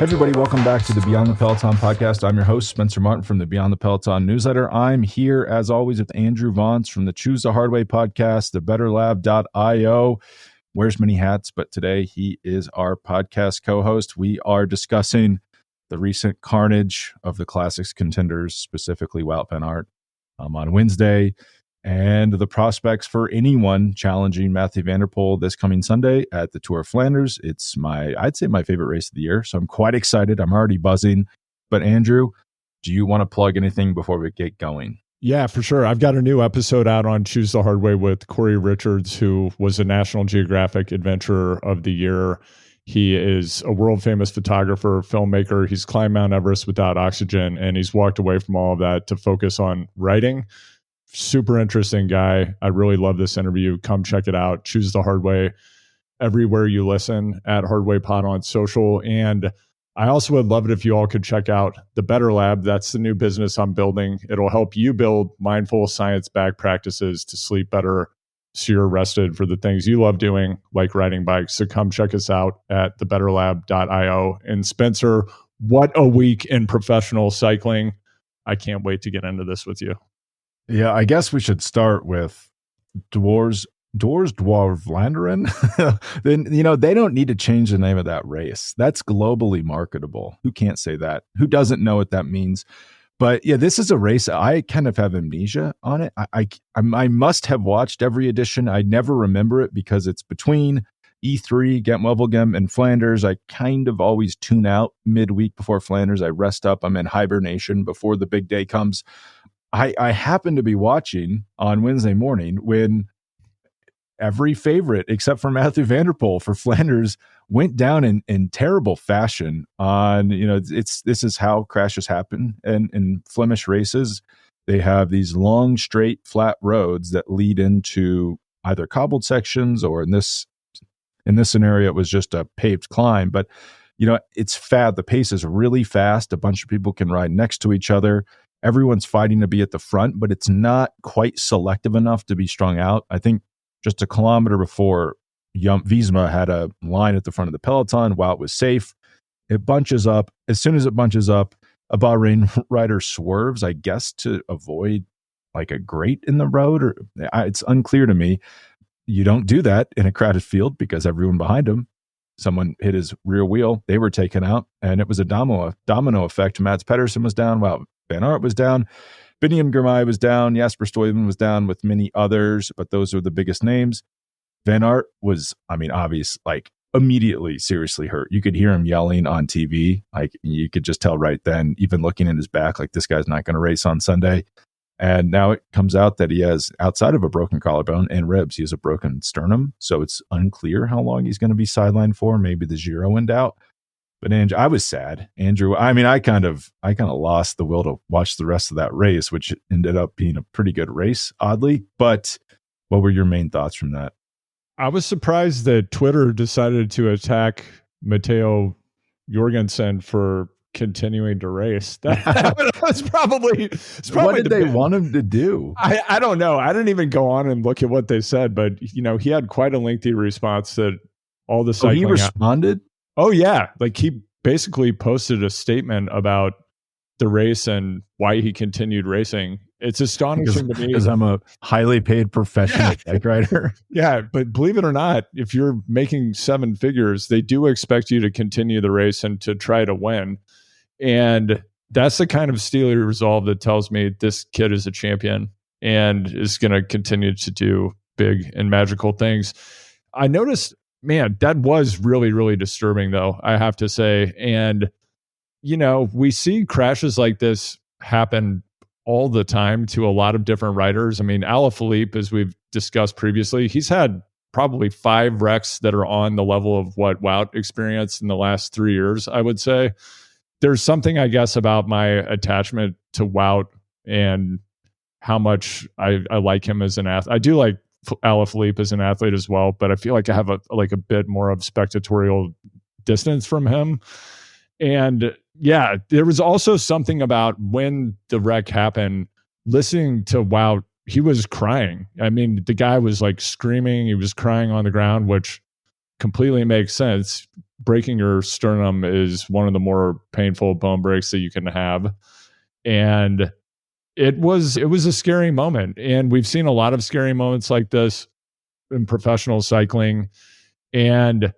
Hey everybody, welcome back to the Beyond the Peloton podcast. I'm your host, Spencer Martin from the Beyond the Peloton newsletter. I'm here, as always, with Andrew Vontz from the Choose the Hard Way podcast, the betterlab.io. Wears many hats, but today he is our podcast co-host. We are discussing the recent carnage of the Classics contenders, specifically Wout van Aert, on Wednesday, and the prospects for anyone challenging Mathieu van der Poel this coming Sunday at the Tour of Flanders. It's I'd say my favorite race of the year, so I'm quite excited. I'm already buzzing. But Andrew, do you want to plug anything before we get going? Yeah, for sure. I've got a new episode out on Choose the Hard Way with Corey Richards, who was a National Geographic Adventurer of the Year. He is a world-famous photographer, filmmaker. He's climbed Mount Everest without oxygen, and he's walked away from all of that to focus on writing. Super interesting guy. I really love this interview. Come check it out. Choose the Hard Way everywhere you listen, at Hardway Pod on social. And I also would love it if you all could check out the Better Lab. That's the new business I'm building. It'll help you build mindful science-backed practices to sleep better so you're rested for the things you love doing, like riding bikes. So come check us out at thebetterlab.io. And Spencer, what a week in professional cycling. I can't wait to get into this with you. Yeah, I guess we should start with Tour of Vlaanderen. Then, they don't need to change the name of that race. That's globally marketable. Who can't say that? Who doesn't know what that means? But yeah, this is a race. I kind of have amnesia on it. I must have watched every edition. I never remember it because it's between E3, Gent-Wevelgem, and Flanders. I kind of always tune out midweek before Flanders. I rest up. I'm in hibernation before the big day comes. I happened to be watching on Wednesday morning when every favorite, except for Mathieu van der Poel for Flanders, went down in terrible fashion. This is how crashes happen in Flemish races. They have these long, straight, flat roads that lead into either cobbled sections, or in this scenario, it was just a paved climb. But it's fast. The pace is really fast. A bunch of people can ride next to each other. Everyone's fighting to be at the front, but it's not quite selective enough to be strung out. I think just a kilometer before, Visma had a line at the front of the peloton. Wout was safe. It bunches up. As soon as it bunches up, a Bahrain rider swerves, I guess, to avoid like a grate in the road. Or it's unclear to me. You don't do that in a crowded field because everyone behind him, someone hit his rear wheel. They were taken out, and it was a domino effect. Mads Pedersen was down. Wout van Aert was down. Biniam Girmay was down. Jasper Stuyven was down, with many others, but those are the biggest names. Van Aert was, obvious, like immediately seriously hurt. You could hear him yelling on TV. Like you could just tell right then, even looking at his back, like this guy's not going to race on Sunday. And now it comes out that he has, outside of a broken collarbone and ribs, he has a broken sternum. So it's unclear how long he's going to be sidelined for. Maybe the Giro in doubt. But Andrew, I was sad. Andrew, I kind of lost the will to watch the rest of that race, which ended up being a pretty good race, oddly. But what were your main thoughts from that? I was surprised that Twitter decided to attack Matteo Jorgenson for continuing to race. That was probably what did they want him to do? I don't know. I didn't even go on and look at what they said, but he had quite a lengthy response that all the cycling. He responded? Oh yeah, like he basically posted a statement about the race and why he continued racing. It's astonishing to me because I'm a highly paid professional bike rider. Yeah, but believe it or not, if you're making seven figures, they do expect you to continue the race and to try to win. And that's the kind of steely resolve that tells me this kid is a champion and is going to continue to do big and magical things. I noticed, man, that was really, really disturbing, though, I have to say. And, we see crashes like this happen all the time to a lot of different riders. Alaphilippe, as we've discussed previously, he's had probably 5 wrecks that are on the level of what Wout experienced in the last 3 years, I would say. There's something, I guess, about my attachment to Wout and how much I like him as an athlete. I do like Alaphilippe as an athlete as well, but I feel like I have a bit more of spectatorial distance from him. And yeah, there was also something about when the wreck happened, listening to Wout, he was crying. The guy was like screaming. He was crying on the ground, which completely makes sense. breaking your sternum is one of the more painful bone breaks that you can have. And it was a scary moment. And we've seen a lot of scary moments like this in professional cycling. And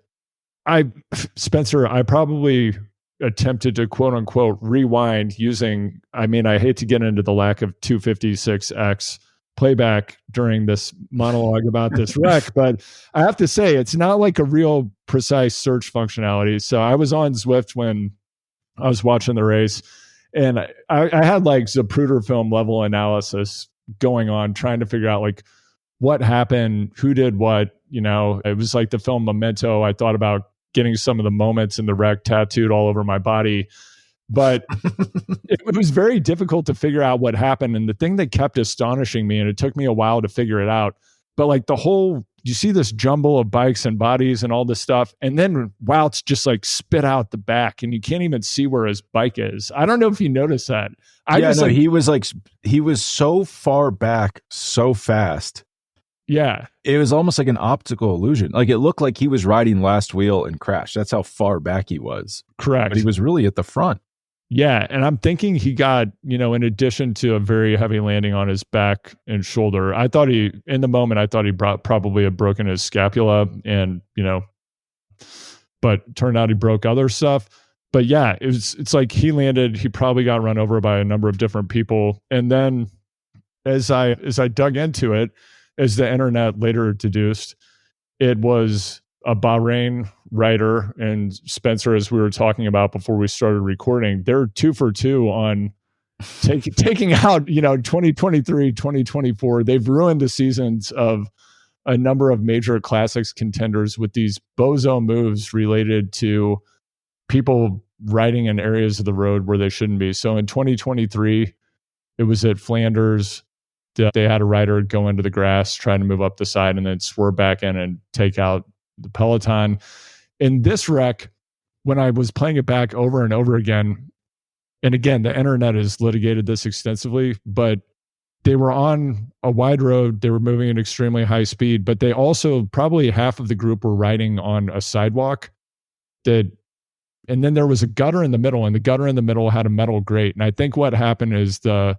Spencer, I probably attempted to quote unquote rewind using, I hate to get into the lack of 256X playback during this monologue about this wreck, but I have to say it's not like a real precise search functionality. So I was on Zwift when I was watching the race, and I had like Zapruder film level analysis going on, trying to figure out like what happened, who did what. It was like the film Memento. I thought about getting some of the moments in the wreck tattooed all over my body. But it was very difficult to figure out what happened. And the thing that kept astonishing me, and it took me a while to figure it out, but like you see this jumble of bikes and bodies and all this stuff. And then Wout's just like spit out the back and you can't even see where his bike is. I don't know if you noticed that. He was so far back so fast. Yeah. It was almost like an optical illusion. Like it looked like he was riding last wheel and crashed. That's how far back he was. Correct. But he was really at the front. Yeah. And I'm thinking he got, in addition to a very heavy landing on his back and shoulder, in the moment, I thought he probably had broken his scapula and, but turned out he broke other stuff. But yeah, it's like he landed, he probably got run over by a number of different people. And then as I dug into it, as the internet later deduced, it was a Bahrain rider. And Spencer, as we were talking about before we started recording, they're 2 for 2 on taking out, 2023, 2024. They've ruined the seasons of a number of major classics contenders with these bozo moves related to people riding in areas of the road where they shouldn't be. So in 2023, it was at Flanders. They had a rider go into the grass, try to move up the side, and then swerve back in and take out the Peloton. In this wreck, when I was playing it back over and over again, and again, the internet has litigated this extensively, but they were on a wide road. They were moving at extremely high speed, but they also, probably half of the group were riding on a sidewalk and then there was a gutter in the middle, and the gutter in the middle had a metal grate. And I think what happened is the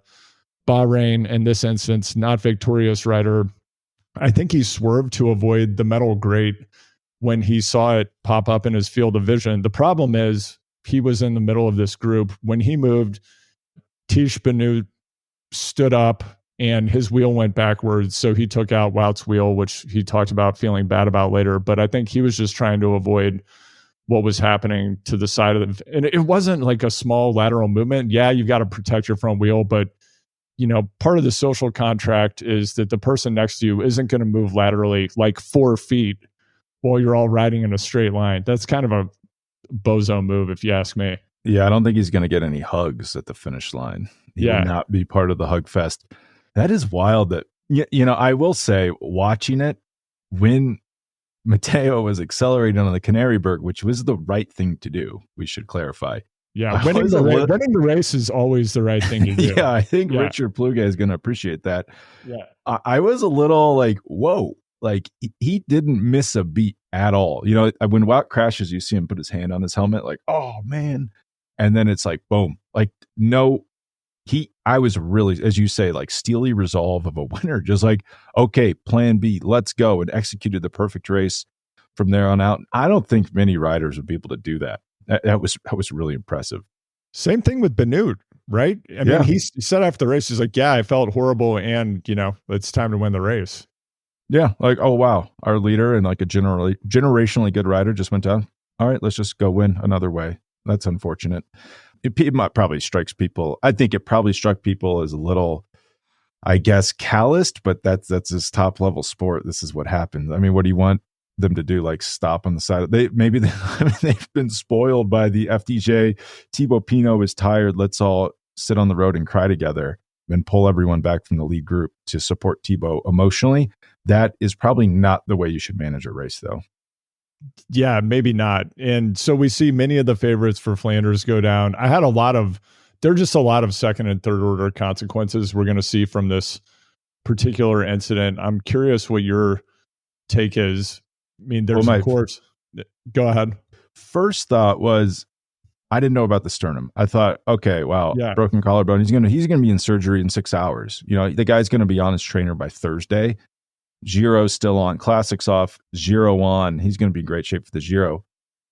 Bahrain, in this instance, not victorious rider, I think he swerved to avoid the metal grate when he saw it pop up in his field of vision. The problem is he was in the middle of this group. When he moved, Tish Benoot stood up and his wheel went backwards. So he took out Wout's wheel, which he talked about feeling bad about later. But I think he was just trying to avoid what was happening to the side of and it wasn't like a small lateral movement. Yeah, you've got to protect your front wheel, but part of the social contract is that the person next to you isn't going to move laterally like 4 feet while you're all riding in a straight line. That's kind of a bozo move, if you ask me. Yeah, I don't think he's going to get any hugs at the finish line. He will not be part of the hug fest. That is wild that, I will say, watching it, when Matteo was accelerating on the Canaryberg, which was the right thing to do, we should clarify. Yeah, winning the race is always the right thing to do. Yeah, I think Richard Pluga is going to appreciate that. Yeah, I was a little like, whoa, like he didn't miss a beat at all. When Wout crashes, you see him put his hand on his helmet, like, oh man, and then it's like, boom, like no. I was really, as you say, like steely resolve of a winner, just like, okay, plan B, let's go, and executed the perfect race from there on out. I don't think many riders would be able to do that. That was really impressive. Same thing with Benoot, right? I mean, he said after the race, he's like, yeah, I felt horrible, and it's time to win the race. Yeah, like, oh wow, our leader and like a generationally good rider just went down. All right, let's just go win another way. That's unfortunate. It might probably strikes people. I think it probably struck people as a little, I guess, calloused, but that's this top level sport. This is what happens. I mean, what do you want them to do? Like stop on the side? They've been spoiled by the FDJ. Thibaut Pinot is tired. Let's all sit on the road and cry together and pull everyone back from the lead group to support Thibaut emotionally. That is probably not the way you should manage a race, though. Yeah, maybe not. And so we see many of the favorites for Flanders go down. There are just a lot of second and third order consequences we're going to see from this particular incident. I'm curious what your take is. I mean, there's of course, go ahead. first thought was, I didn't know about the sternum. I thought, okay, wow, Yeah. broken collarbone. He's gonna be in surgery in 6 hours. You know, the guy's gonna be on his trainer by Thursday. Giro's still on, Classic's off, Giro on. He's gonna be in great shape for the Giro.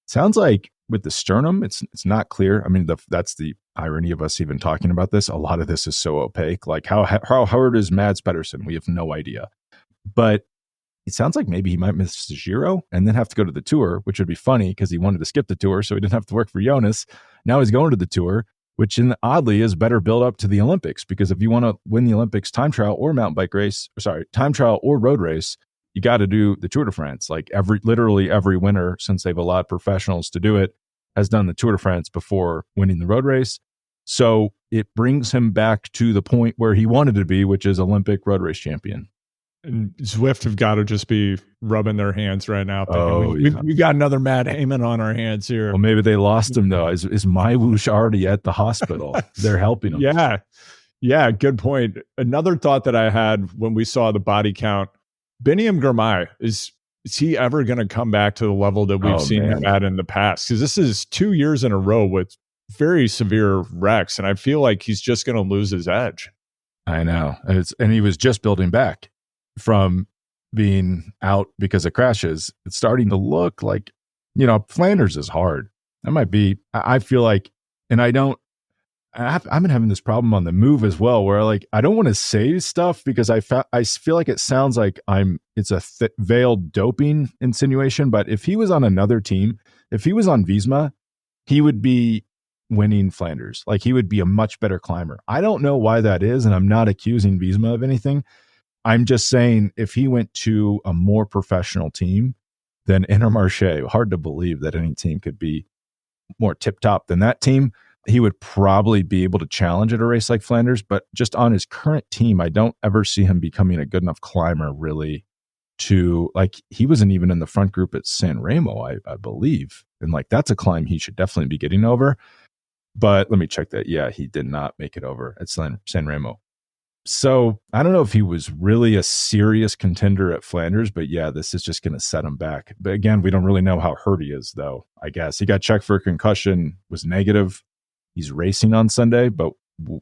Sounds like with the sternum, it's not clear. I mean, that's the irony of us even talking about this. A lot of this is so opaque. Like how hard is Mads Pedersen? We have no idea. But it sounds like maybe he might miss the Giro and then have to go to the Tour, which would be funny because he wanted to skip the Tour, so he didn't have to work for Jonas. Now he's going to the Tour, which oddly is better build up to the Olympics, because if you want to win the Olympics time trial or mountain bike race, time trial or road race, you got to do the Tour de France. Like literally every winner, since they've allowed professionals to do it, has done the Tour de France before winning the road race. So it brings him back to the point where he wanted to be, which is Olympic road race champion. And Zwift have got to just be rubbing their hands right now. Yeah. We've got another Matt Heyman on our hands here. Well, maybe they lost him, though. Is Maiwush already at the hospital? They're helping him. Yeah, good point. Another thought that I had when we saw the body count, Biniam Girmay, is he ever going to come back to the level that we've seen him at in the past? Because this is 2 years in a row with very severe wrecks, and I feel like he's just going to lose his edge. I know. And he was just building back from being out because of crashes. It's starting to look like, Flanders is hard. That might be, I feel like, and I've been having this problem on the move as well, where I don't want to say stuff because I feel like it sounds like it's a veiled doping insinuation. But if he was on another team, if he was on Visma, he would be winning Flanders. Like, he would be a much better climber. I don't know why that is, and I'm not accusing Visma of anything. I'm just saying, if he went to a more professional team than Intermarché, hard to believe that any team could be more tip-top than that team, he would probably be able to challenge at a race like Flanders. But just on his current team, I don't ever see him becoming a good enough climber, really, to, he wasn't even in the front group at San Remo, I believe. And, that's a climb he should definitely be getting over. But let me check that. Yeah, he did not make it over at San Remo. So I don't know if he was really a serious contender at Flanders, but yeah, this is just going to set him back. But again, we don't really know how hurt he is, though. I guess he got checked for a concussion, was negative. He's racing on Sunday, but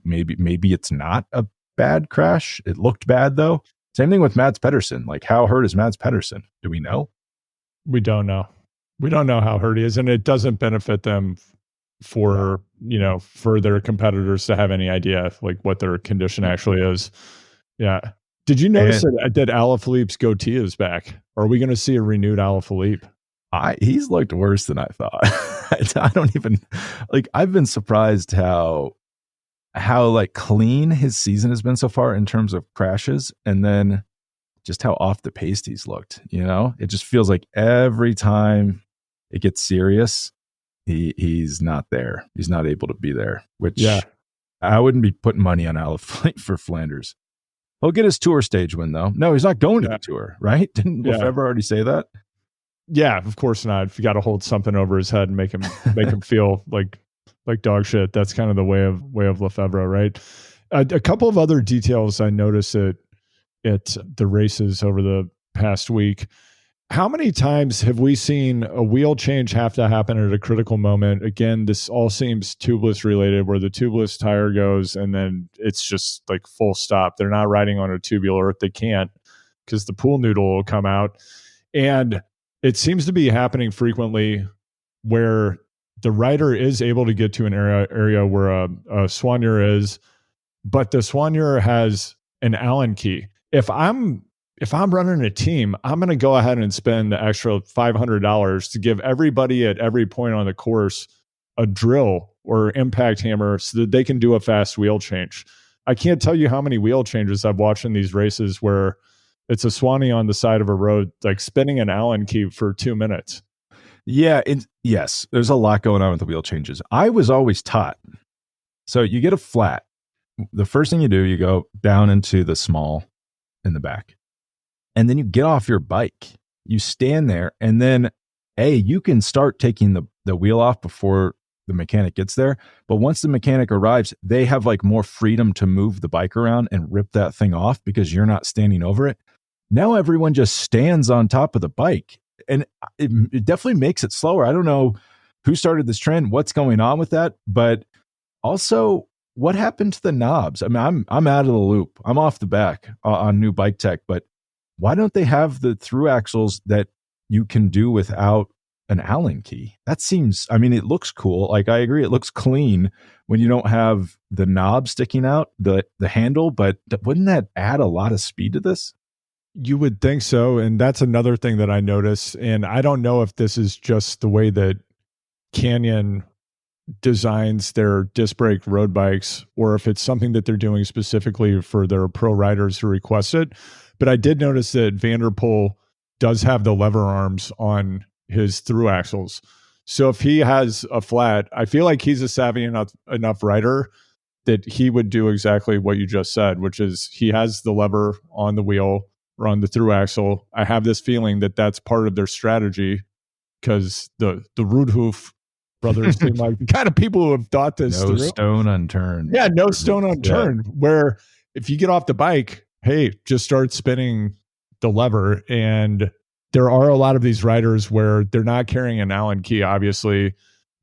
maybe it's not a bad crash. It looked bad, though. Same thing with Mads Pedersen. How hurt is Mads Pedersen? Do we know? We don't know. We don't know how hurt he is, and it doesn't benefit them for their competitors to have any idea what their condition actually is. Yeah. Did you notice that Alaphilippe's goatee is back? Are we going to see a renewed Alaphilippe? He's looked worse than I thought. I don't even I've been surprised how clean his season has been so far in terms of crashes, and then just how off the pace he's looked. It just feels like every time it gets serious, he's not there. He's not able to be there, which I wouldn't be putting money on Alaphilippe for Flanders. He'll get his Tour stage win, though. No, he's not going to the Tour, right? Didn't Lefebvre already say that? Yeah, of course not. If you got to hold something over his head and make him feel like dog shit, that's kind of the way of Lefebvre, right? A couple of other details I noticed at the races over the past week. How many times have we seen a wheel change have to happen at a critical moment? Again, this all seems tubeless related, where the tubeless tire goes and then it's just full stop. They're not riding on a tubular. They can't, because the pool noodle will come out. And it seems to be happening frequently where the rider is able to get to an area where a soigneur is, but the soigneur has an Allen key. If I'm running a team, I'm going to go ahead and spend the extra $500 to give everybody at every point on the course a drill or impact hammer so that they can do a fast wheel change. I can't tell you how many wheel changes I've watched in these races where it's a Swanee on the side of a road, spinning an Allen key for 2 minutes. Yeah. Yes, there's a lot going on with the wheel changes. I was always taught. So you get a flat. The first thing you do, you go down into the small in the back. And then you get off your bike, you stand there, and then you can start taking the wheel off before the mechanic gets there. But once the mechanic arrives, they have more freedom to move the bike around and rip that thing off because you're not standing over it. Now everyone just stands on top of the bike, and it definitely makes it slower. I don't know who started this trend? What's going on with that? But also, what happened to the knobs? I mean, I'm out of the loop. I'm off the back on new bike tech, but why don't they have the through axles that you can do without an Allen key? That seems, I mean, it looks cool. Like, I agree, it looks clean when you don't have the knob sticking out, the handle, but wouldn't that add a lot of speed to this? You would think so. And that's another thing that I noticed. And I don't know if this is just the way that Canyon designs their disc brake road bikes, or if it's something that they're doing specifically for their pro riders who request it. But I did notice that Van der Poel does have the lever arms on his through axles. So if he has a flat, I feel like he's a savvy enough rider that he would do exactly what you just said, which is he has the lever on the wheel or on the through axle. I have this feeling that that's part of their strategy, because the Rudhoof brothers seem like the kind of people who have thought this no through. Stone unturned. Yeah, no stone unturned. Yeah. Where if you get off the bike, hey, just start spinning the lever. And there are a lot of these riders where they're not carrying an Allen key, obviously.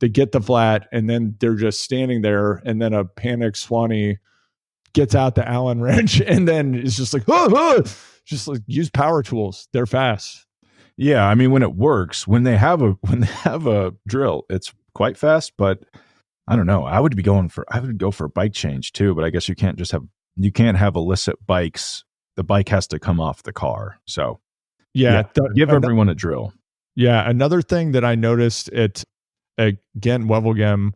They get the flat, and then they're just standing there, and then a panic Swanee gets out the Allen wrench, and then it's just like, just like, use power tools. They're fast. Yeah, I mean, when it works, when they have a drill, it's quite fast. But I don't know. I would go for a bike change too. But I guess you can't have illicit bikes. The bike has to come off the car. So give everyone a drill. Yeah, another thing that I noticed at Gent-Wevelgem,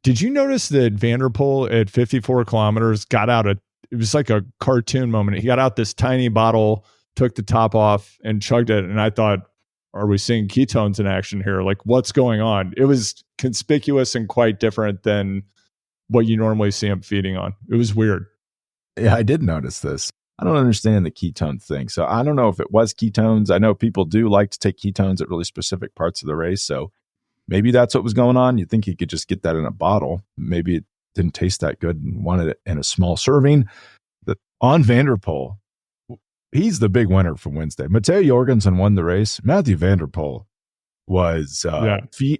did you notice that Van der Poel at 54 kilometers got out it was like a cartoon moment. He got out this tiny bottle, took the top off, and chugged it. And I thought, are we seeing ketones in action here? Like, what's going on? It was conspicuous and quite different than what you normally see him feeding on. It was weird. Yeah, I did notice this. I don't understand the ketone thing. So I don't know if it was ketones. I know people do like to take ketones at really specific parts of the race. So maybe that's what was going on. You'd think you could just get that in a bottle. Maybe it didn't taste that good and wanted it in a small serving. On Van der Poel, he's the big winner from Wednesday. Matteo Jorgenson won the race. Mathieu Van der Poel was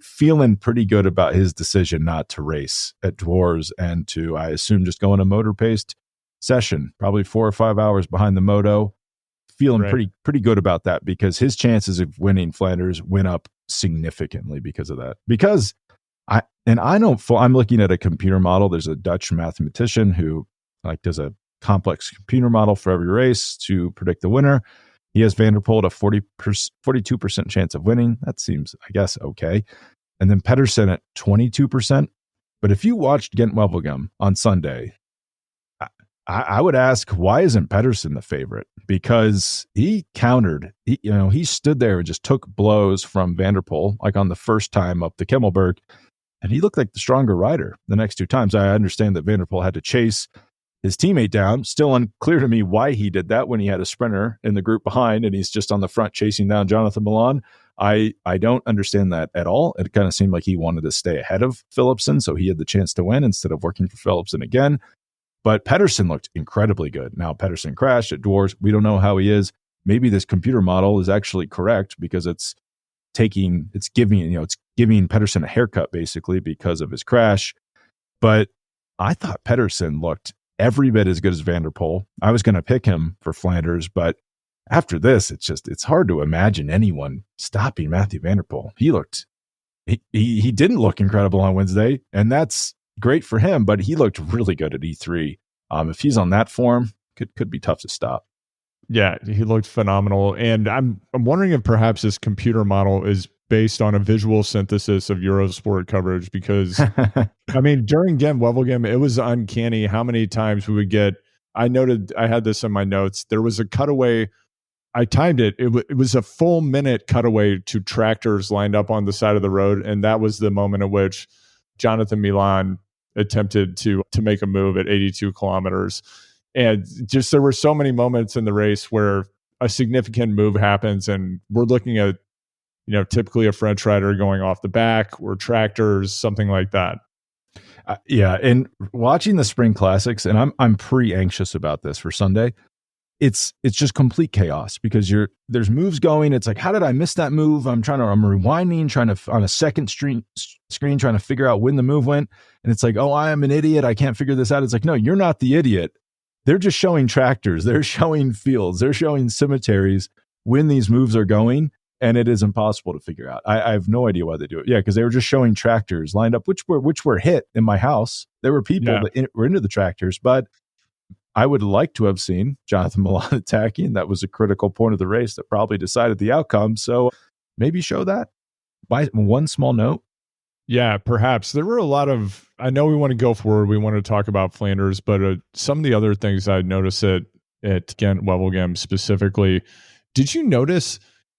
feeling pretty good about his decision not to race at Dwars and to, I assume, just go on a motor-paced session, probably 4 or 5 hours behind the moto. Feeling pretty good about that, because his chances of winning Flanders went up significantly because of that. Because I'm looking at a computer model. There's a Dutch mathematician who does a complex computer model for every race to predict the winner. He has Van der Poel at a 42% chance of winning. That seems, I guess, okay. And then Pedersen at 22%. But if you watched Gent-Wevelgem on Sunday, I would ask, why isn't Pedersen the favorite? Because he countered. He stood there and just took blows from Van der Poel, like on the first time up the Kemmelberg, and he looked like the stronger rider the next 2 times. I understand that Van der Poel had to chase his teammate down. Still unclear to me why he did that when he had a sprinter in the group behind and he's just on the front chasing down Jonathan Milan. I don't understand that at all. It kind of seemed like he wanted to stay ahead of Philipsen, so he had the chance to win instead of working for Philipsen again. But Pedersen looked incredibly good. Now, Pedersen crashed at Dwars. We don't know how he is. Maybe this computer model is actually correct, because it's giving Pedersen a haircut basically because of his crash. But I thought Pedersen looked every bit as good as Van der Poel. I was going to pick him for Flanders, but after this, it's hard to imagine anyone stopping Mathieu Van der Poel. He didn't look incredible on Wednesday, and that's great for him, but he looked really good at E3. If he's on that form, could be tough to stop. Yeah, he looked phenomenal. And I'm wondering if perhaps this computer model is based on a visual synthesis of Eurosport coverage, because I mean, during Gent-Wevelgem, it was uncanny how many times we would get. I had this in my notes. There was a cutaway. I timed it. It was a full minute cutaway to tractors lined up on the side of the road, and that was the moment at which Jonathan Milan attempted to make a move at 82 kilometers. And just there were so many moments in the race where a significant move happens, and we're looking at, typically a French rider going off the back or tractors, something like that. Yeah, and watching the Spring Classics, and I'm pretty anxious about this for Sunday. it's just complete chaos because there's moves going. It's like, how did I miss that move? I'm rewinding, on a second screen trying to figure out when the move went. And it's like, oh, I am an idiot. I can't figure this out. It's like, no, you're not the idiot. They're just showing tractors. They're showing fields. They're showing cemeteries when these moves are going. And it is impossible to figure out. I have no idea why they do it. Yeah, because they were just showing tractors lined up, which were hit in my house. There were people that were into the tractors, but I would like to have seen Jonathan Milan attacking. That was a critical point of the race that probably decided the outcome. So maybe show that by one small note. Yeah, perhaps. There were a lot of, I know we want to go forward. We want to talk about Flanders, but some of the other things I noticed at Gent-Wevelgem specifically, did you notice?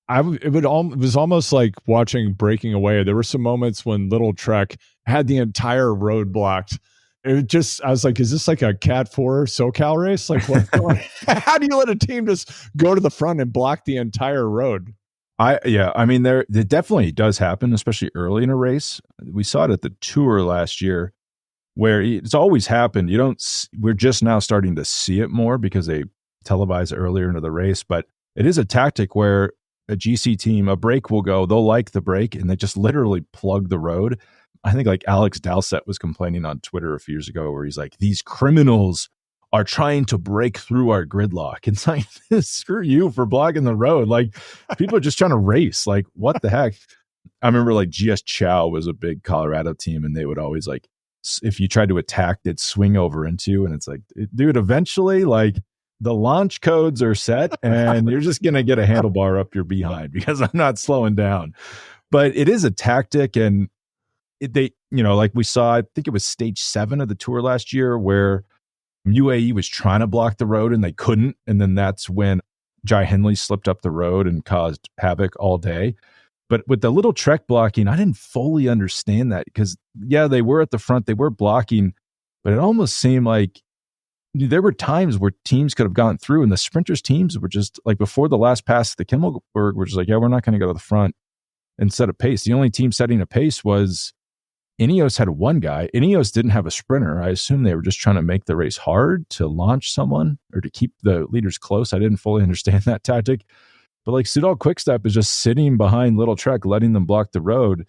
It was almost like watching Breaking Away. There were some moments when Little Trek had the entire road blocked. I was like, is this like a Cat 4 SoCal race? Like, what's going on? How do you let a team just go to the front and block the entire road? I mean, it definitely does happen, especially early in a race. We saw it at the Tour last year, where it's always happened. We're just now starting to see it more because they televise earlier into the race, but it is a tactic where a GC team, a break will go, they'll like the break, and they just literally plug the road. I think like Alex Dowsett was complaining on Twitter a few years ago where he's like, these criminals are trying to break through our gridlock. It's like, screw you for blocking the road. Like, people are just trying to race. Like, what the heck? I remember like GS Chow was a big Colorado team, and they would always like, if you tried to attack, they'd swing over into you. And it's like, dude, eventually, like, the launch codes are set and you're just going to get a handlebar up your behind because I'm not slowing down. But it is a tactic. And like we saw, I think it was stage 7 of the Tour last year where UAE was trying to block the road and they couldn't. And then that's when Jai Hindley slipped up the road and caused havoc all day. But with the Little Trek blocking, I didn't fully understand that because, yeah, they were at the front, they were blocking, but it almost seemed like there were times where teams could have gone through, and the sprinters teams were just like, before the last pass of the Kimmelberg, were just like, yeah, we're not going to go to the front and set a pace. The only team setting a pace was Ineos had one guy. Ineos didn't have a sprinter. I assume they were just trying to make the race hard to launch someone or to keep the leaders close. I didn't fully understand that tactic. But like Soudal Quickstep is just sitting behind Little Trek, letting them block the road.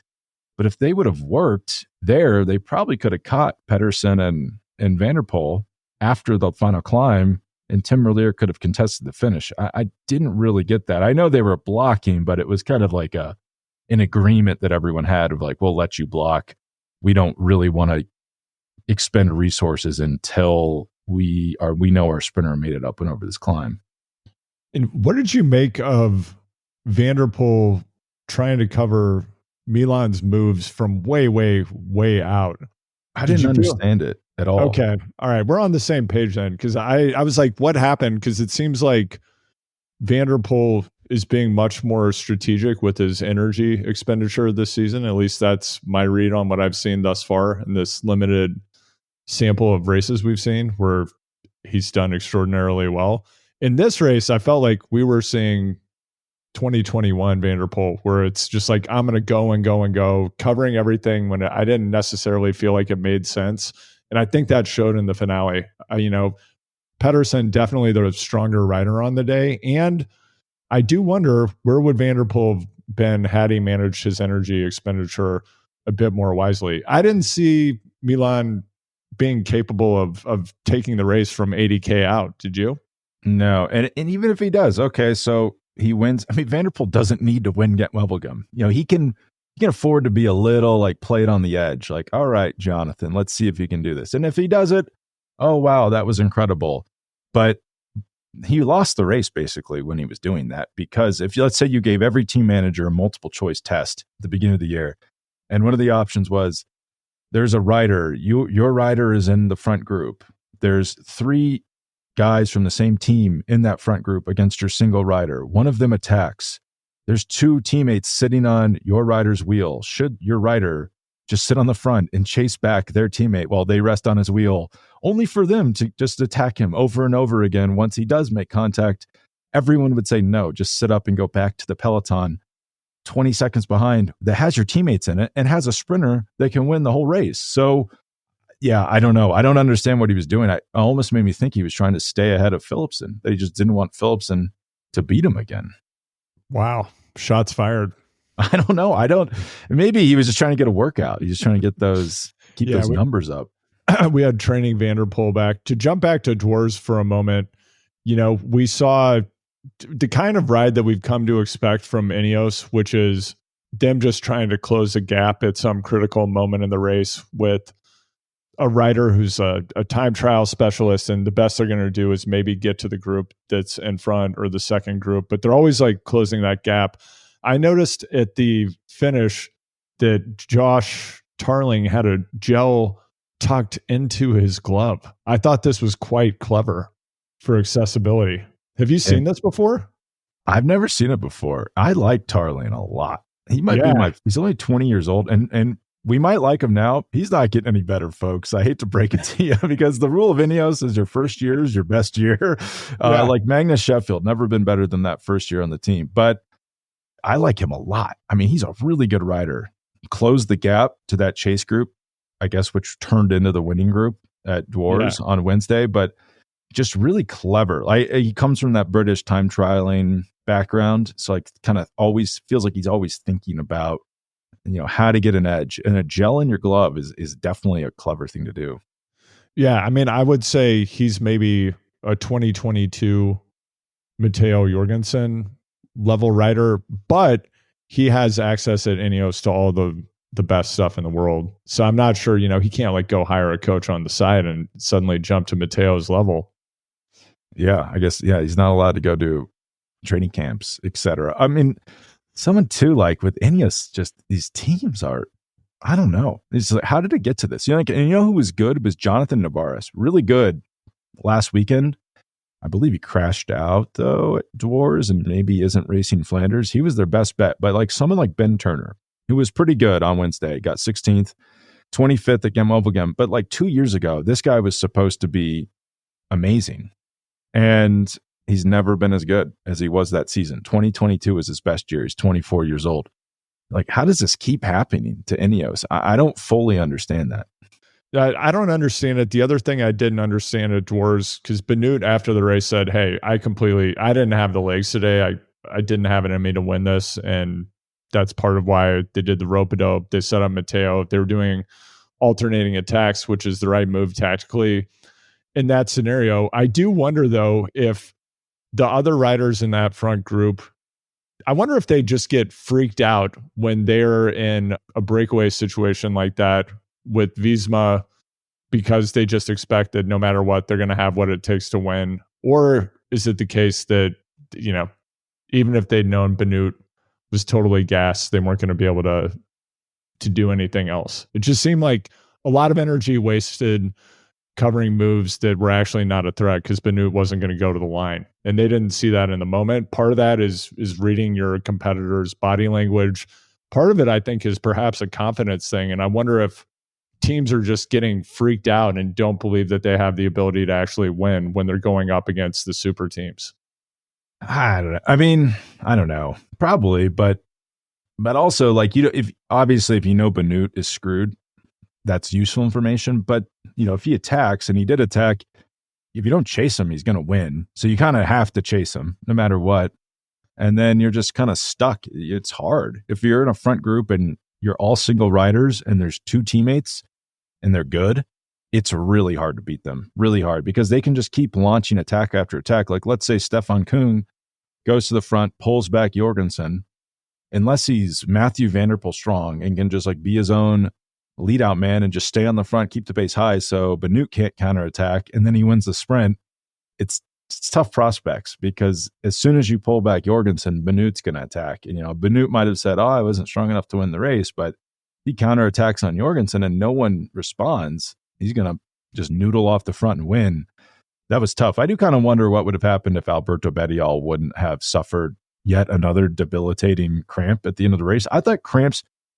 But if they would have worked there, they probably could have caught Pedersen and Van der Poel after the final climb, and Tim Merlier could have contested the finish. I didn't really get that. I know they were blocking, but it was kind of like an agreement that everyone had of like, we'll let you block. We don't really want to expend resources until we know our sprinter made it up and over this climb. And what did you make of Van der Poel trying to cover Milan's moves from way, way, way out? I didn't understand it at all. Okay. All right. We're on the same page then. Cause I was like, what happened? Cause it seems like Van der Poel is being much more strategic with his energy expenditure this season. At least that's my read on what I've seen thus far in this limited sample of races we've seen where he's done extraordinarily well. In this race, I felt like we were seeing 2021 Van der Poel, where it's just like, I'm going to go and go and go, covering everything when I didn't necessarily feel like it made sense. And I think that showed in the finale. Pedersen, definitely the stronger rider on the day. And I do wonder, where would Van der Poel have been had he managed his energy expenditure a bit more wisely? I didn't see Milan being capable of taking the race from 80K out. Did you? No. And even if he does, okay, so he wins. I mean, Van der Poel doesn't need to win Gent-Wevelgem. He can afford to be a little like played on the edge. Like, all right, Jonathan, let's see if you can do this. And if he does it, oh, wow, that was incredible. But he lost the race basically when he was doing that, because if let's say you gave every team manager a multiple choice test at the beginning of the year, and one of the options was there's a rider, your rider is in the front group. There's 3 guys from the same team in that front group against your single rider. One of them attacks. There's 2 teammates sitting on your rider's wheel. Should your rider just sit on the front and chase back their teammate while they rest on his wheel, only for them to just attack him over and over again once he does make contact? Everyone would say, no, just sit up and go back to the Peloton 20 seconds behind that has your teammates in it and has a sprinter that can win the whole race. So Yeah, I don't know. I don't understand what he was doing. I almost made me think he was trying to stay ahead of Philipsen. They just didn't want Philipsen to beat him again. Wow. Shots fired. I don't know. Maybe he was just trying to get a workout. He's just trying to get keep those numbers up. We had training Van der Poel back. To jump back to Dwars for a moment, we saw the kind of ride that we've come to expect from Ineos, which is them just trying to close a gap at some critical moment in the race with a rider who's a time trial specialist, and the best they're going to do is maybe get to the group that's in front or the second group, but they're always like closing that gap. I noticed at the finish that Josh Tarling had a gel tucked into his glove. I thought this was quite clever for accessibility. Have you seen this before? I've never seen it before. I like Tarling a lot. He might be he's only 20 years old, and we might like him now. He's not getting any better, folks. I hate to break it to you, because the rule of Ineos is your first year is your best year. Like Magnus Sheffield, never been better than that first year on the team. But I like him a lot. I mean, he's a really good rider. Closed the gap to that chase group, I guess, which turned into the winning group at Dwars on Wednesday. But just really clever. He comes from that British time trialing background, so like kind of always feels like he's always thinking about how to get an edge, and a gel in your glove is definitely a clever thing to do. Yeah, I mean, I would say he's maybe a 2022 Matteo Jorgenson level rider, but he has access at Ineos to all the best stuff in the world. So I'm not sure, he can't like go hire a coach on the side and suddenly jump to Matteo's level. Yeah, I guess, he's not allowed to go to training camps, etc. I mean, someone too, like with Ineos, just these teams are, I don't know. It's like, how did it get to this? And who was good? It was Jonathan Navarez, really good last weekend. I believe he crashed out though at Dwars and maybe isn't racing Flanders. He was their best bet, but like someone like Ben Turner, who was pretty good on Wednesday, got 16th, 25th at Gent-Wevelgem. But like 2 years ago, this guy was supposed to be amazing. And he's never been as good as he was that season. 2022 was his best year. He's 24 years old. Like, how does this keep happening to Ineos? I don't fully understand that. I don't understand it. The other thing I didn't understand at Dwars, because Benoot after the race said, hey, I didn't have the legs today. I didn't have it in me to win this. And that's part of why they did the rope-a-dope. They set up Matteo. They were doing alternating attacks, which is the right move tactically in that scenario. I do wonder, though, if the other riders in that front group, I wonder if they just get freaked out when they're in a breakaway situation like that with Visma, because they just expect that no matter what, they're going to have what it takes to win. Or is it the case that, even if they'd known Benoot was totally gassed, they weren't going to be able to do anything else? It just seemed like a lot of energy wasted covering moves that were actually not a threat, because Benoot wasn't going to go to the line, and they didn't see that in the moment. Part of that is reading your competitor's body language. Part of it, I think, is perhaps a confidence thing, and I wonder if teams are just getting freaked out and don't believe that they have the ability to actually win when they're going up against the super teams. I don't know. I mean, I don't know. Probably, but also, like, if Benoot is screwed, that's useful information. But if he attacks, and he did attack, if you don't chase him, he's going to win. So you kind of have to chase him no matter what. And then you're just kind of stuck. It's hard. If you're in a front group and you're all single riders and there's two teammates and they're good, it's really hard to beat them. Really hard, because they can just keep launching attack after attack. Like, let's say Stefan Küng goes to the front, pulls back Jorgenson. Unless he's Mathieu Van der Poel strong and can just like be his own lead out man and just stay on the front, keep the pace high, so Benoot can't counterattack, and then he wins the sprint. It's tough prospects, because as soon as you pull back Jorgenson, Benoot's going to attack. And Benoot might have said, I wasn't strong enough to win the race, but he counterattacks on Jorgenson and no one responds. He's going to just noodle off the front and win. That was tough. I do kind of wonder what would have happened if Alberto Bettiol wouldn't have suffered yet another debilitating cramp at the end of the race. I thought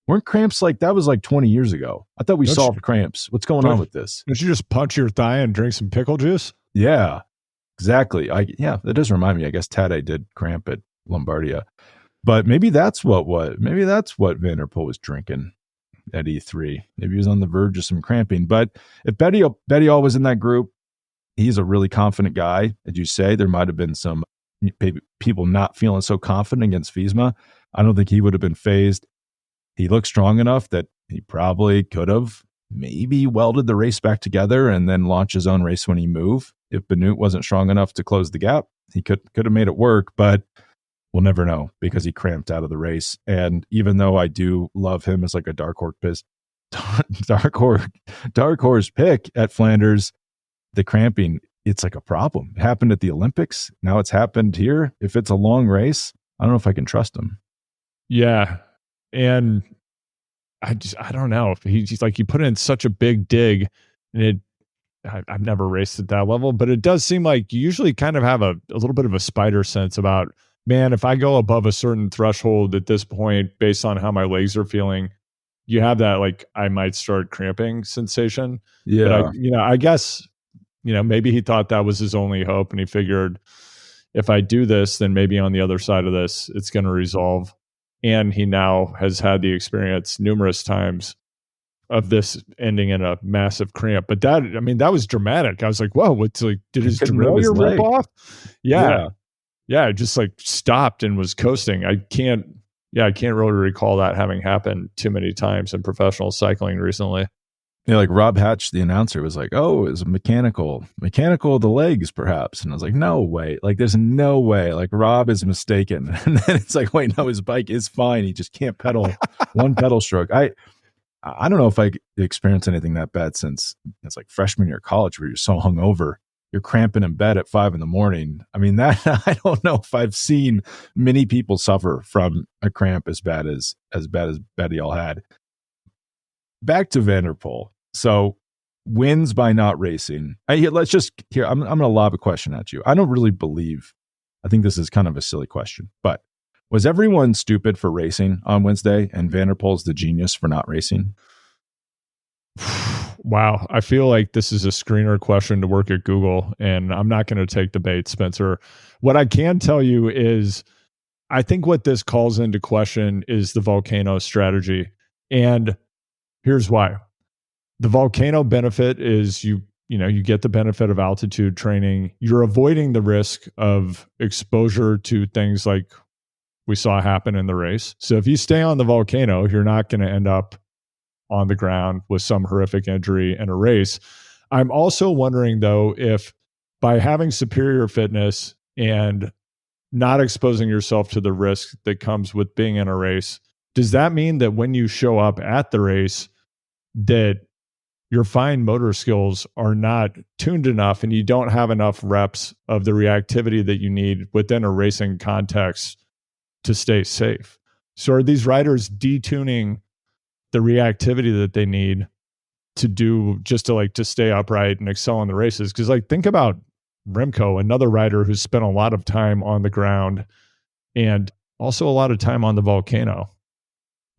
weren't cramps like that was like 20 years ago. I thought we solved cramps. What's going on with this? Did you just punch your thigh and drink some pickle juice? Yeah, exactly. That does remind me. I guess Tadej did cramp at Lombardia, but maybe that's what Van der Poel was drinking. at E3. Maybe he was on the verge of some cramping. But if Bettiol was in that group, he's a really confident guy. As you say, there might have been some people not feeling so confident against Visma. I don't think he would have been phased. He looked strong enough that he probably could have maybe welded the race back together and then launched his own race when he moved. If Benoot wasn't strong enough to close the gap, he could have made it work, but we'll never know because he cramped out of the race. And even though I do love him as like a dark horse pick at Flanders, the cramping, it's like a problem. It happened at the Olympics. Now it's happened here. If it's a long race, I don't know if I can trust him. Yeah. And I don't know. He's like, you put in such a big dig, and I've never raced at that level, but it does seem like you usually kind of have a little bit of a spider sense about, man, if I go above a certain threshold at this point, based on how my legs are feeling, you have that, like, I might start cramping sensation. Yeah. But I guess, maybe he thought that was his only hope, and he figured if I do this, then maybe on the other side of this, it's going to resolve. And he now has had the experience numerous times of this ending in a massive cramp. But that was dramatic. I was like, whoa, what's like, did his derailleur rip off? Yeah. It just like stopped and was coasting. I can't really recall that having happened too many times in professional cycling recently. Like Rob Hatch, the announcer, was like, oh, it was mechanical of the legs, perhaps. And I was like, no way. Like, there's no way. Like, Rob is mistaken. And then it's like, wait, no, his bike is fine. He just can't pedal one pedal stroke. I don't know if I experienced anything that bad since it's like freshman year of college where you're so hungover. You're cramping in bed at 5 a.m. I mean, that I don't know if I've seen many people suffer from a cramp as bad as Bettiol had. Back to Van der Poel. So wins by not racing. I'm going to lob a question at you. I don't really believe, I think this is kind of a silly question, but was everyone stupid for racing on Wednesday and Van der Poel's the genius for not racing? Wow. I feel like this is a screener question to work at Google, and I'm not going to take the bait, Spencer. What I can tell you is I think what this calls into question is the volcano strategy. And here's why. The volcano benefit is you get the benefit of altitude training. You're avoiding the risk of exposure to things like we saw happen in the race. So if you stay on the volcano, you're not going to end up on the ground with some horrific injury in a race. I'm also wondering, though, if by having superior fitness and not exposing yourself to the risk that comes with being in a race, does that mean that when you show up at the race, that your fine motor skills are not tuned enough and you don't have enough reps of the reactivity that you need within a racing context to stay safe? So are these riders detuning the reactivity that they need to do just to stay upright and excel in the races? Because think about Remco, another rider who's spent a lot of time on the ground and also a lot of time on the volcano.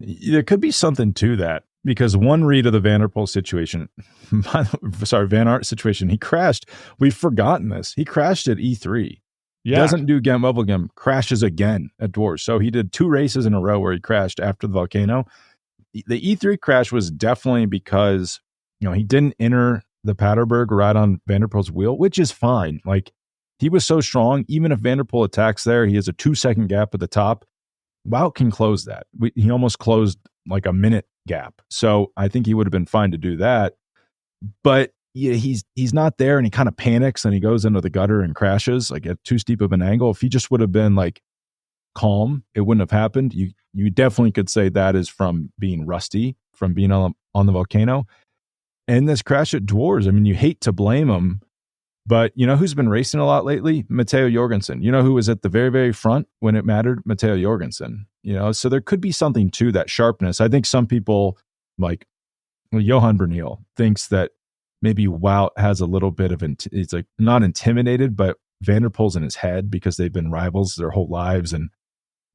There could be something to that. Because one read of the Van der Poel situation, Van Aert situation, he crashed. We've forgotten this. He crashed at E3. Yeah. Doesn't do Gent-Wevelgem, crashes again at Dwars. So he did 2 races in a row where he crashed after the volcano. The E3 crash was definitely because, he didn't enter the Paterberg right on Van der Poel's wheel, which is fine. Like, he was so strong. Even if Van der Poel attacks there, he has a 2-second gap at the top. Wout can close that. He almost closed like a minute gap. So I think he would have been fine to do that. But yeah, he's not there, and he kind of panics and he goes into the gutter and crashes like at too steep of an angle. If he just would have been like calm, it wouldn't have happened. You definitely could say that is from being rusty, from being on the volcano. And this crash at Dwars, I mean, you hate to blame him, but you know who's been racing a lot lately? Matteo Jorgenson. You know who was at the very, very front when it mattered? Matteo Jorgenson. So there could be something to that sharpness. I think some people, like Johan Bernil, thinks that maybe Wout has a little bit of, it's like not intimidated, but Van der Poel's in his head because they've been rivals their whole lives. And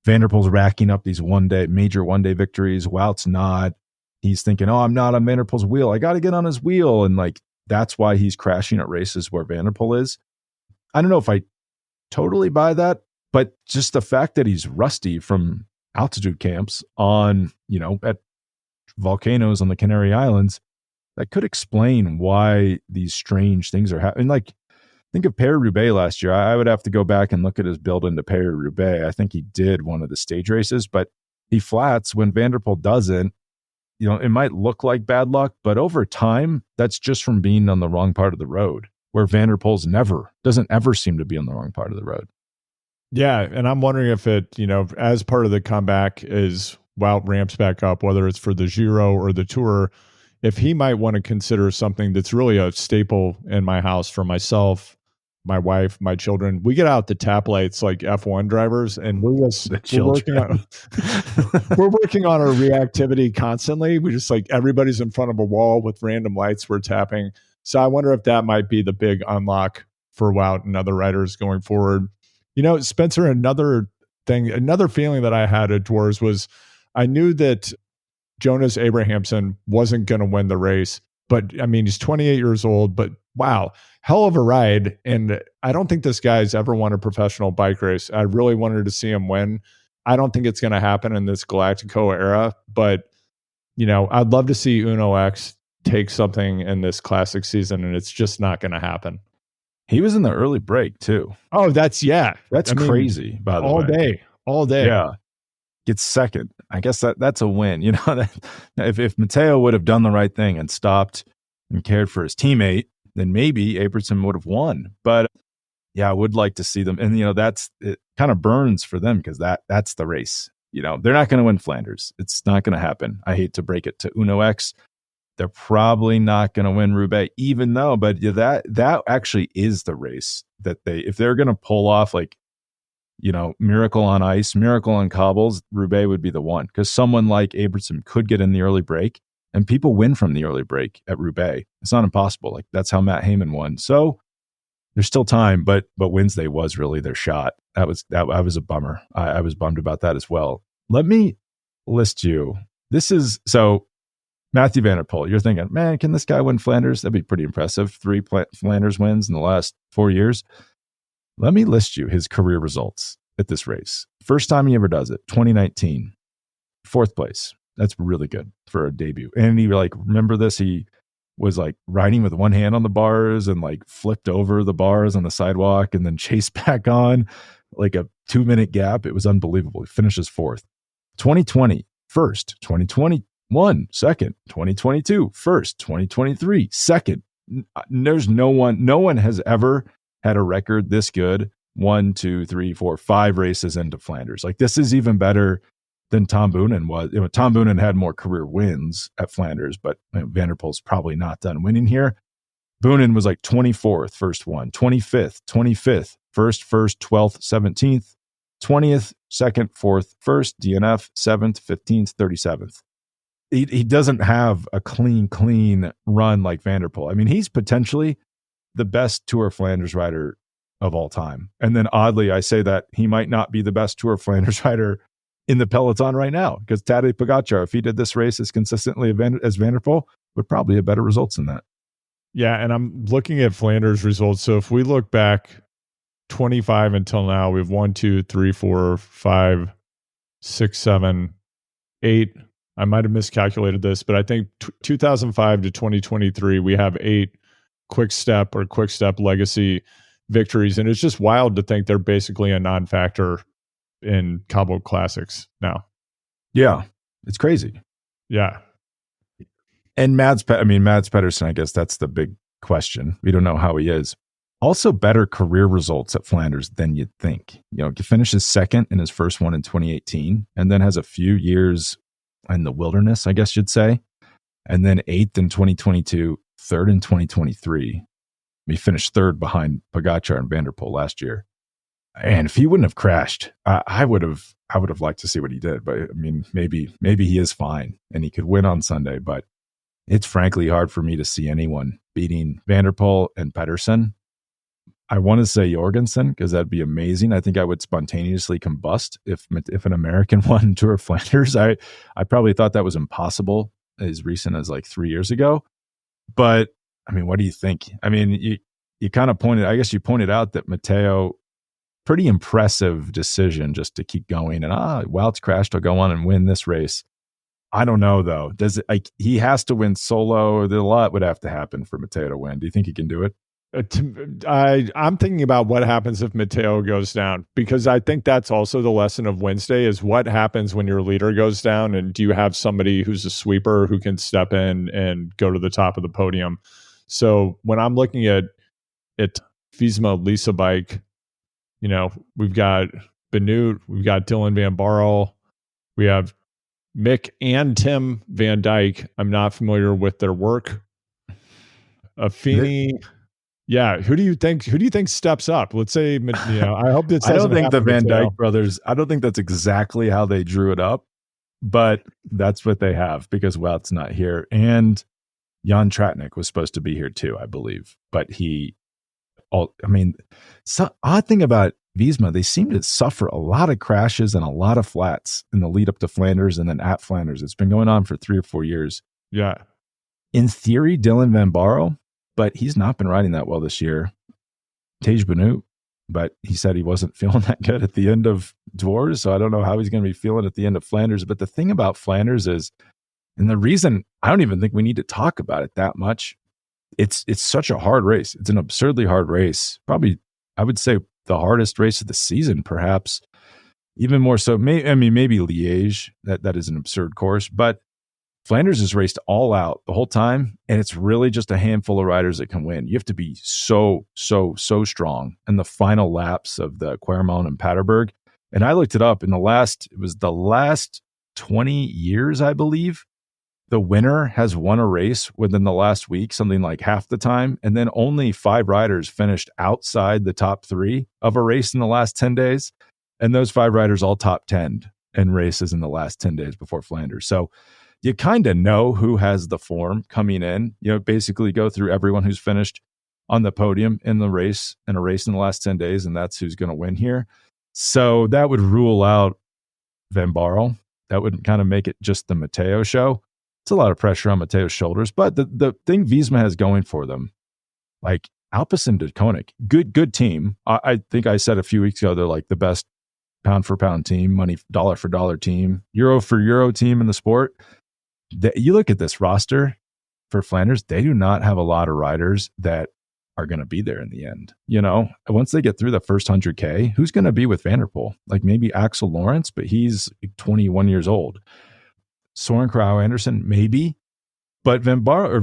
Van der Poel's racking up these major one-day victories. Wout's not. He's thinking, oh, I'm not on Van der Poel's wheel. I got to get on his wheel. And that's why he's crashing at races where Van der Poel is. I don't know if I totally buy that, but just the fact that he's rusty from altitude camps on, at volcanoes on the Canary Islands, that could explain why these strange things are happening. Like, think of Paris-Roubaix last year. I would have to go back and look at his build into Paris-Roubaix. I think he did one of the stage races, but he flats when Van der Poel doesn't. It might look like bad luck, but over time, that's just from being on the wrong part of the road, where Van der Poel's doesn't ever seem to be on the wrong part of the road. Yeah, and I'm wondering if it, as part of the comeback is Wout ramps back up, whether it's for the Giro or the Tour, if he might want to consider something that's really a staple in my house for myself, my wife, my children. We get out the tap lights like F1 drivers, and we're working on our reactivity constantly. We just like everybody's in front of a wall with random lights we're tapping. So I wonder if that might be the big unlock for Wout and other riders going forward. Spencer, another feeling that I had at Dwars was I knew that Jonas Abrahamsson wasn't going to win the race, but I mean, he's 28 years old, but wow, hell of a ride. And I don't think this guy's ever won a professional bike race. I really wanted to see him win. I don't think it's going to happen in this Galactico era, but I'd love to see Uno X take something in this classic season, and it's just not going to happen. He was in the early break too. Oh, that's crazy. By the way, all day. Yeah, gets second. I guess that's a win. If Matteo would have done the right thing and stopped and cared for his teammate, then maybe Abertson would have won. But yeah, I would like to see them. And it kind of burns for them because that's the race. They're not going to win Flanders. It's not going to happen. I hate to break it to Uno X. They're probably not going to win Roubaix, even though, but that actually is the race that if they're going to pull off like, miracle on ice, miracle on cobbles, Roubaix would be the one, because someone like Abertson could get in the early break and people win from the early break at Roubaix. It's not impossible. Like, that's how Matt Heyman won. So there's still time, but Wednesday was really their shot. That was a bummer. I was bummed about that as well. Let me list you. So Mathieu van der Poel, you're thinking, man, can this guy win Flanders? That'd be pretty impressive. 3 Flanders wins in the last 4 years. Let me list you his career results at this race. First time he ever does it, 2019, 4th place. That's really good for a debut. And he remember this? He was like riding with one hand on the bars and like flipped over the bars on the sidewalk and then chased back on like a 2-minute gap. It was unbelievable. He finishes 4th. 2020, first. 2021, second. 2022, first. 2023, second. There's no one has ever had a record this good. 1, 2, 3, 4, 5 races into Flanders. Like, this is even better than Tom Boonen was. Tom Boonen had more career wins at Flanders, but Van der Poel's probably not done winning here. Boonen was like 24th, first one, 25th, first, 12th, 17th, 20th, second, 4th, first, DNF, 7th, 15th, 37th. He doesn't have a clean run like Van der Poel. I mean, he's potentially the best Tour of Flanders rider of all time. And then oddly, I say that he might not be the best Tour of Flanders rider in the Peloton right now, because Tadej Pogačar, if he did this race as consistently as Van der Poel, would probably have better results than that. Yeah, and I'm looking at Flanders results. So if we look back 25 until now, we have 1, 2, 3, 4, 5, 6, 7, 8. I might have miscalculated this, but I think 2005 to 2023, we have 8 quick step legacy victories. And it's just wild to think they're basically a non-factor in cobbled classics now. Yeah, it's crazy. Yeah. And Mads Pedersen, I guess that's the big question. We don't know how he is. Also better career results at Flanders than you'd think. He finishes second in his first one in 2018, and then has a few years in the wilderness, I guess you'd say. And then 8th in 2022, 3rd in 2023. He finished 3rd behind Pogačar and Van der Poel last year. And if he wouldn't have crashed, I would have liked to see what he did. But I mean, maybe he is fine and he could win on Sunday. But it's frankly hard for me to see anyone beating Van der Poel and Pedersen. I want to say Jorgenson, because that'd be amazing. I think I would spontaneously combust if an American won Tour of Flanders. I probably thought that was impossible as recent as like 3 years ago. But I mean, what do you think? I mean, you kind of pointed out that Matteo, pretty impressive decision just to keep going. And Wout's crashed, I'll go on and win this race. I don't know though. Does it like he has to win solo? A lot would have to happen for Matteo to win. Do you think he can do it? I'm thinking about what happens if Matteo goes down, because I think that's also the lesson of Wednesday is what happens when your leader goes down, and do you have somebody who's a sweeper who can step in and go to the top of the podium? So when I'm looking at Visma Lisa bike, we've got Benoot, we've got Dylan Van Barl, we have Mick and Tim Van Dyke. I'm not familiar with their work. Affini. Yeah, who do you think steps up? Let's say, I hope this. I don't think the Van Dyke brothers. I don't think that's exactly how they drew it up, but that's what they have because Wout's not here, and Jan Tratnik was supposed to be here too, I believe, but odd thing about Visma, they seem to suffer a lot of crashes and a lot of flats in the lead up to Flanders and then at Flanders. It's been going on for 3 or 4 years. Yeah, in theory, Dylan Van Barl. But he's not been riding that well this year. Tej Benoot, but he said he wasn't feeling that good at the end of Dwars, so I don't know how he's going to be feeling at the end of Flanders. But the thing about Flanders is, and the reason I don't even think we need to talk about it that much, it's such a hard race. It's an absurdly hard race. Probably, I would say, the hardest race of the season, perhaps. Even more so, maybe Liège. That is an absurd course, but Flanders is raced all out the whole time, and it's really just a handful of riders that can win. You have to be so strong in the final laps of the Kwaremond and Paterberg. And I looked it up in the last 20 years, I believe. The winner has won a race within the last week, something like half the time. And then only 5 riders finished outside the top 3 of a race in the last 10 days. And those 5 riders all top 10 in races in the last 10 days before Flanders. So you kind of know who has the form coming in. Basically go through everyone who's finished on the podium in a race in the last 10 days, and that's who's going to win here. So that would rule out Van Barl. That would kind of make it just the Matteo show. It's a lot of pressure on Matteo's shoulders, but the thing Visma has going for them, like Alpecin de Koenig, good team. I think I said a few weeks ago they're like the best pound for pound team, money dollar for dollar team, euro for euro team in the sport. You look at this roster for Flanders, they do not have a lot of riders that are going to be there in the end. Once they get through the first 100K, who's going to be with Van der Poel? Like maybe Axel Lawrence, but he's 21 years old. Soren Krauw Anderson, maybe. But Van der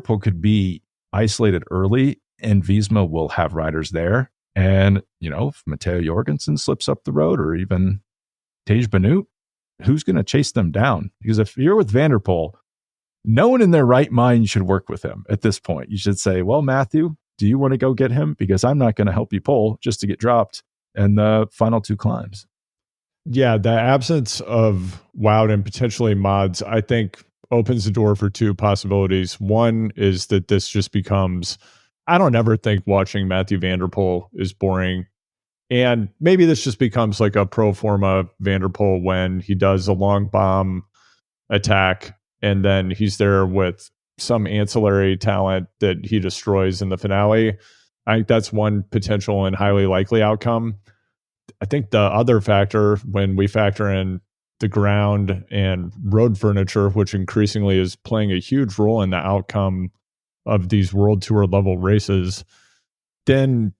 Poel could be isolated early, and Visma will have riders there. And, if Matteo Jorgenson slips up the road, or even Tej Benoot, who's going to chase them down? Because if you're with Van der Poel, no one in their right mind should work with him at this point. You should say, well, Matthew, do you want to go get him? Because I'm not going to help you pull just to get dropped in the final 2 climbs. Yeah, the absence of Wout and potentially Mads, I think, opens the door for 2 possibilities. One is that this just becomes, I don't ever think watching Mathieu van der Poel is boring. And maybe this just becomes like a pro forma Van der Poel when he does a long bomb attack and then he's there with some ancillary talent that he destroys in the finale. I think that's one potential and highly likely outcome. I think the other factor, when we factor in the ground and road furniture, which increasingly is playing a huge role in the outcome of these World Tour level races, then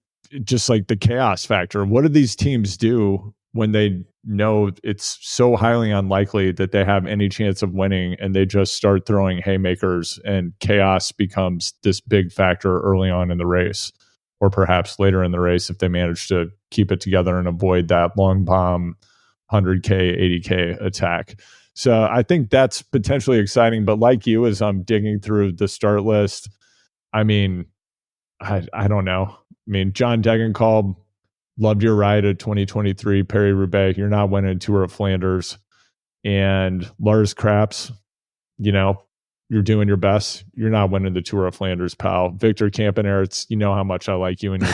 just like the chaos factor. What do these teams do when they know it's so highly unlikely that they have any chance of winning, and they just start throwing haymakers, and chaos becomes this big factor early on in the race, or perhaps later in the race if they manage to keep it together and avoid that long bomb 100K, 80K attack. So I think that's potentially exciting. But like you, as I'm digging through the start list, I don't know. John Degenkolb, loved your ride at 2023 Paris-Roubaix. You're not winning Tour of Flanders. And Lars Kraps, you're doing your best. You're not winning the Tour of Flanders, pal. Victor Kampenaerts, you know how much I like you in your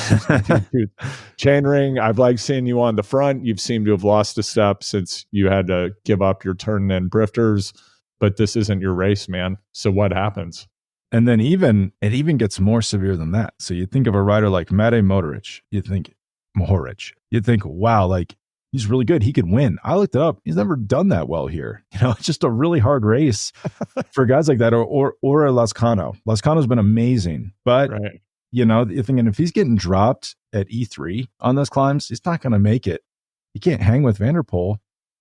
chainring. I've liked seeing you on the front. You've seemed to have lost a step since you had to give up your turn and brifters. But this isn't your race, man. So what happens? And then it even gets more severe than that. So you think of a rider like Mate Mohoric. You think, wow, like He's really good. He could win. I looked it up. He's never done that well here. It's just a really hard race for guys like that, or a Lascano. Lascano's been amazing, but right. you're thinking if he's getting dropped at E3 on those climbs, he's not going to make it. He can't hang with Van der Poel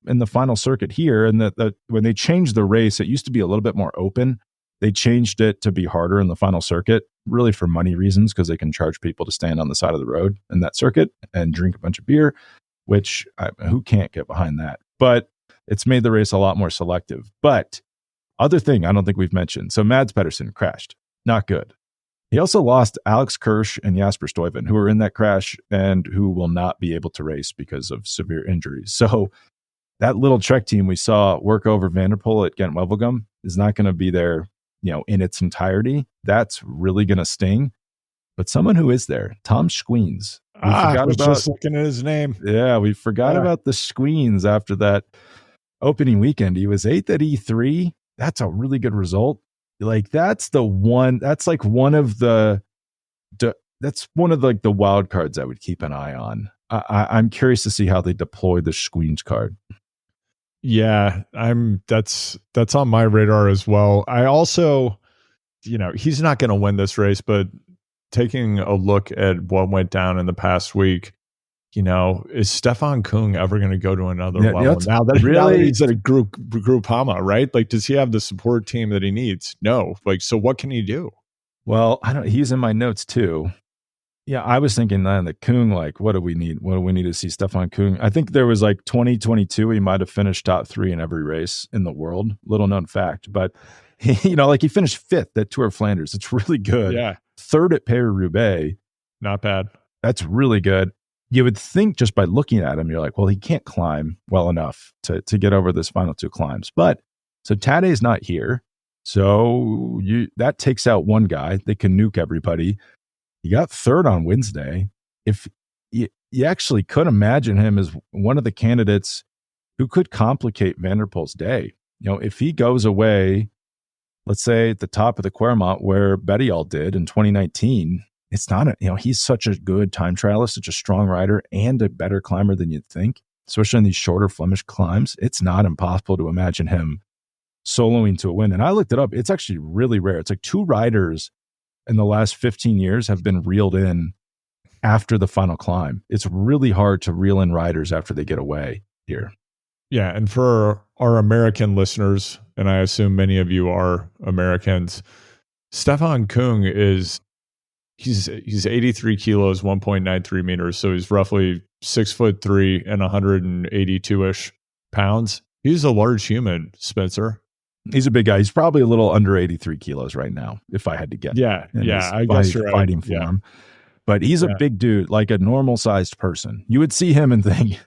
in the final circuit here. And when they changed the race, it used to be a little bit more open. They changed it to be harder in the final circuit, really for money reasons, because they can charge people to stand on the side of the road in that circuit and drink a bunch of beer, which who can't get behind that? But it's made the race a lot more selective. But other thing I don't think we've mentioned. So Mads Pedersen crashed. Not good. He also lost Alex Kirsch and Jasper Stuyven, who were in that crash and who will not be able to race because of severe injuries. So that little Trek team we saw work over Van der Poel at Gent-Wevelgem is not going to be there, in its entirety. That's really going to sting. But someone who is there, Tom Squeens. I was just looking at his name. Yeah, we forgot about the Squeens after that opening weekend. He was 8th at E3. That's a really good result. That's the one. That's one of the wild cards I would keep an eye on. I'm curious to see how they deploy the Squeens card. Yeah, that's on my radar as well. I also, he's not going to win this race, but taking a look at what went down in the past week, is Stefan Kung ever going to go to another level? Now that he's at a Groupama, right? Does he have the support team that he needs? No. So what can he do? Well, he's in my notes too. Yeah, I was thinking then that Kung, what do we need? What do we need to see Stefan Kung? I think there was 2022, he might have finished top 3 in every race in the world. Little known fact, but he finished 5th at Tour of Flanders. It's really good. Yeah. 3rd at Paris-Roubaix. Not bad. That's really good. You would think just by looking at him, you're like, well, he can't climb well enough to get over this final 2 climbs. But so Tadej's not here. So that takes out one guy. They can nuke everybody. He got 3rd on Wednesday. If you actually could imagine him as one of the candidates who could complicate Van der Poel's day. If he goes away, let's say at the top of the Quermont where Bettiol did in 2019, it's not he's such a good time trialist, such a strong rider, and a better climber than you'd think, especially in these shorter Flemish climbs. It's not impossible to imagine him soloing to a win. And I looked it up. It's actually really rare. It's 2 riders in the last 15 years have been reeled in after the final climb. It's really hard to reel in riders after they get away here. Yeah, and for our American listeners, and I assume many of you are Americans, Stefan Kung he's 83 kilos, 1.93 meters, so he's roughly 6'3" and 182-ish pounds. He's a large human, Spencer. He's a big guy. He's probably a little under 83 kilos right now, if I had to guess. Yeah, I guess you're fighting right. form. But he's a big dude, like a normal-sized person. You would see him and think,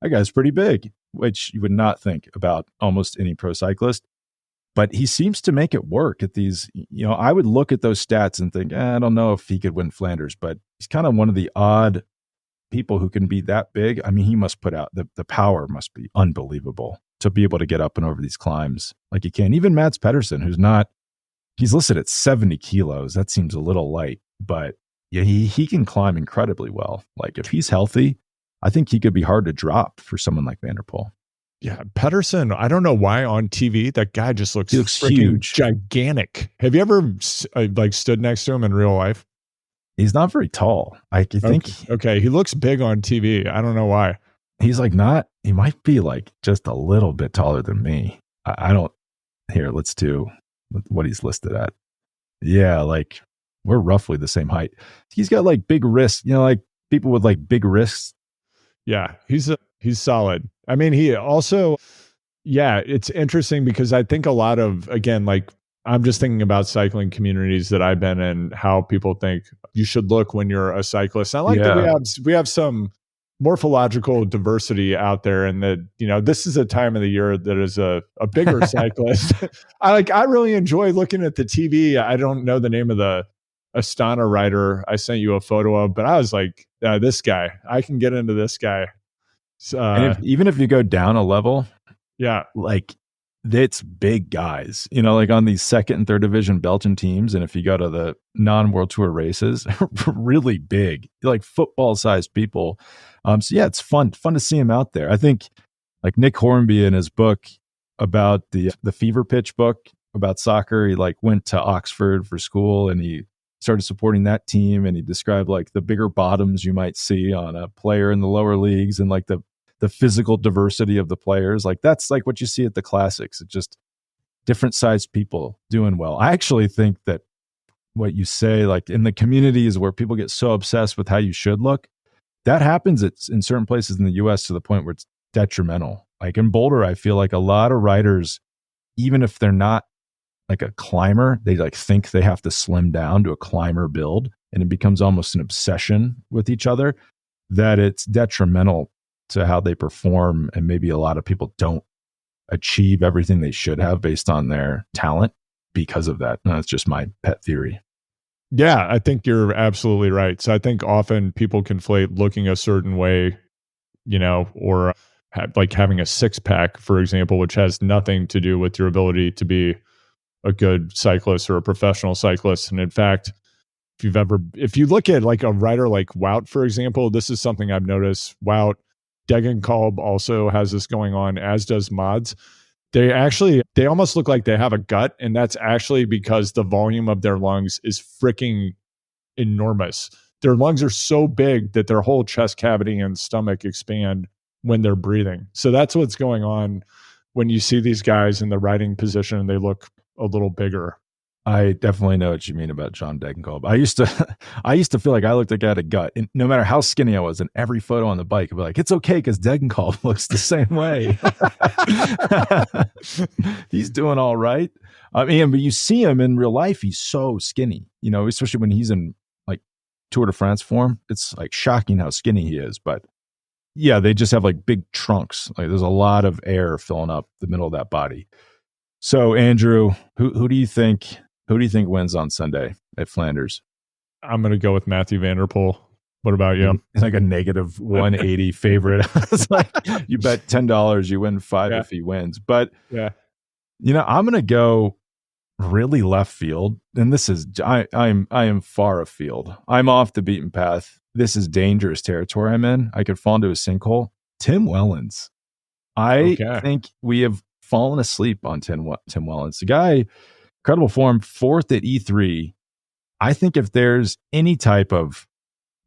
that guy's pretty big, which you would not think about almost any pro cyclist. But he seems to make it work at these. I would look at those stats and think, I don't know if he could win Flanders, but he's kind of one of the odd people who can be that big. I mean, he must put out the power must be unbelievable to be able to get up and over these climbs like he can. Even Mads Pedersen, he's listed at 70 kilos. That seems a little light, but yeah, he can climb incredibly well. If he's healthy, I think he could be hard to drop for someone like Van der Poel. Yeah, Pedersen, I don't know why on TV, that guy just looks huge, gigantic. Have you ever stood next to him in real life? He's not very tall. I think. Okay, he looks big on TV. I don't know why. He's he might be just a little bit taller than me. I don't, here, let's do what he's listed at. Yeah, we're roughly the same height. He's got big wrists, people with big wrists. Yeah, he's solid. I mean, he also, it's interesting because I think a lot of, again, I'm just thinking about cycling communities that I've been in, how people think you should look when you're a cyclist. I like that we have some morphological diversity out there, and that this is a time of the year that is a bigger cyclist. I really enjoy looking at the TV. I don't know the name of the Astana rider I sent you a photo of, but I was like, this guy, I can get into this guy. And even if you go down a level, yeah, it's big guys, like on these second and third division Belgian teams. And if you go to the non-World Tour races, really big, like football sized people. So yeah, it's fun to see him out there. I think like Nick Hornby in his book about the fever pitch book about soccer, he like went to Oxford for school and he started supporting that team. And he described like the bigger bottoms you might see on a player in the lower leagues and like the physical diversity of the players. Like that's like what you see at the classics. It's just different sized people doing well. I actually think that what you say, like in the communities where people get so obsessed with how you should look, that happens in certain places in the US to the point where it's detrimental. Like in Boulder, I feel like a lot of riders, even if they're not like a climber, they like think they have to slim down to a climber build, and it becomes almost an obsession with each other, that it's detrimental to how they perform. And maybe a lot of people don't achieve everything they should have based on their talent because of that. And that's just my pet theory. Yeah, I think you're absolutely right. So I think often people conflate looking a certain way, or like having a six pack, for example, which has nothing to do with your ability to be a good cyclist or a professional cyclist. And in fact, if you look at like a rider like Wout, for example, this is something I've noticed. Wout, Degenkolb also has this going on, as does Mads. They almost look like they have a gut, and that's actually because the volume of their lungs is freaking enormous. Their lungs are so big that their whole chest cavity and stomach expand when they're breathing. So that's what's going on when you see these guys in the riding position and they look a little bigger. I definitely know what you mean about John Degenkolb. I used to feel like I looked like I had a gut. And no matter how skinny I was, in every photo on the bike, I'd be like, it's okay because Degenkolb looks the same way. He's doing all right. I mean, but you see him in real life, he's so skinny, especially when he's in like Tour de France form. It's like shocking how skinny he is. But yeah, they just have like big trunks. Like there's a lot of air filling up the middle of that body. So Andrew, who do you think wins on Sunday at Flanders? I'm going to go with Mathieu van der Poel. What about you? It's like a negative 180 favorite. It's like you bet $10, you win $5 if he wins. But yeah, I'm going to go really left field. And this is I am far afield. I'm off the beaten path. This is dangerous territory I'm in. I could fall into a sinkhole. Tim Wellens. I think we have fallen asleep on Tim Wellens. The guy, incredible form, fourth at E3. I think if there's any type of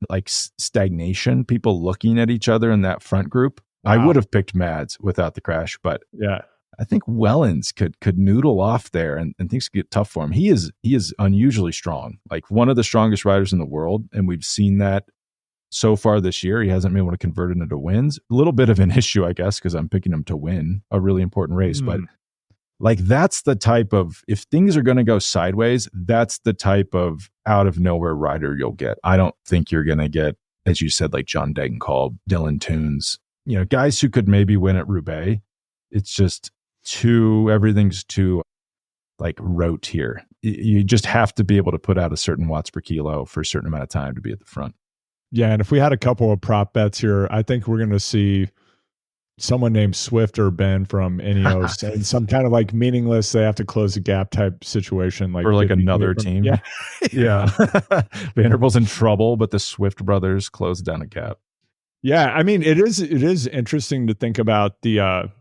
like stagnation, people looking at each other in that front group, wow. I would have picked Mads without the crash, but yeah, I think Wellens could noodle off there and things could get tough for him. He is unusually strong, like one of the strongest riders in the world, and we've seen that so far this year. He hasn't been able to convert it into wins. A little bit of an issue, I guess, because I'm picking him to win a really important race. But like that's the type of, if things are going to go sideways, that's the type of out of nowhere rider you'll get. I don't think you're going to get, as you said, like John Degenkolb, Dylan Teuns, guys who could maybe win at Roubaix. It's just everything's too like rote here. You just have to be able to put out a certain watts per kilo for a certain amount of time to be at the front. Yeah, and if we had a couple of prop bets here, I think we're going to see someone named Swift or Ben from Ineos and some kind of like meaningless, they have to close the gap type situation. Like or like another team. Yeah. Yeah. Van der Poel's in trouble, but the Swift brothers closed down a gap. Yeah, I mean, it is interesting to think about the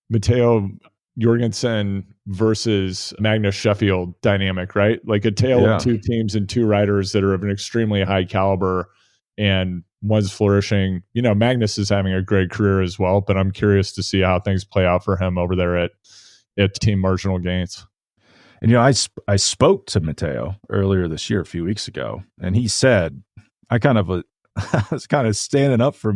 Matteo Jorgenson versus Magnus Sheffield dynamic, right? Like a tale of two teams and two riders that are of an extremely high caliber, and one's flourishing. Magnus is having a great career as well, but I'm curious to see how things play out for him over there at Team Marginal Gains. And I spoke to Matteo earlier this year, a few weeks ago, and he said, I was kind of standing up for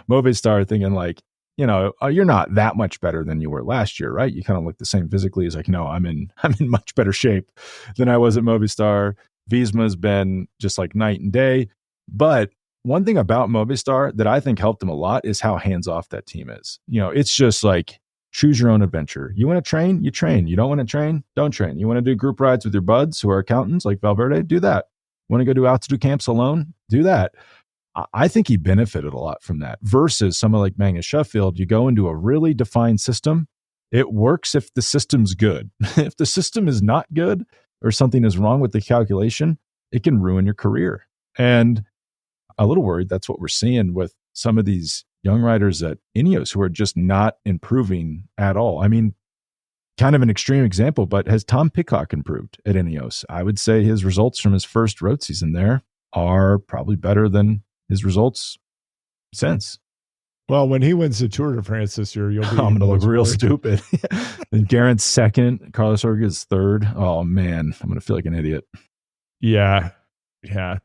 Movistar, thinking like, you're not that much better than you were last year, right? You kind of look the same physically. He's like, no, I'm in much better shape than I was at Movistar. Visma's been just like night and day. But one thing about Movistar that I think helped him a lot is how hands-off that team is. It's just like, choose your own adventure. You want to train? You train. You don't want to train? Don't train. You want to do group rides with your buds who are accountants like Valverde? Do that. Want to go do altitude camps alone? Do that. I think he benefited a lot from that versus someone like Magnus Sheffield. You go into a really defined system It works if the system's good. If the system is not good or something is wrong with the calculation, it can ruin your career. And a little worried that's what we're seeing with some of these young riders at Ineos who are just not improving at all. I mean, kind of an extreme example, but has Tom Pidcock improved at Ineos? I would say his results from his first road season there are probably better than his results since. Well, when he wins the Tour de France this year, you'll be I'm going to look real stupid. And Garrett's second, Carlos Rodriguez third. Oh man, I'm going to feel like an idiot. Yeah.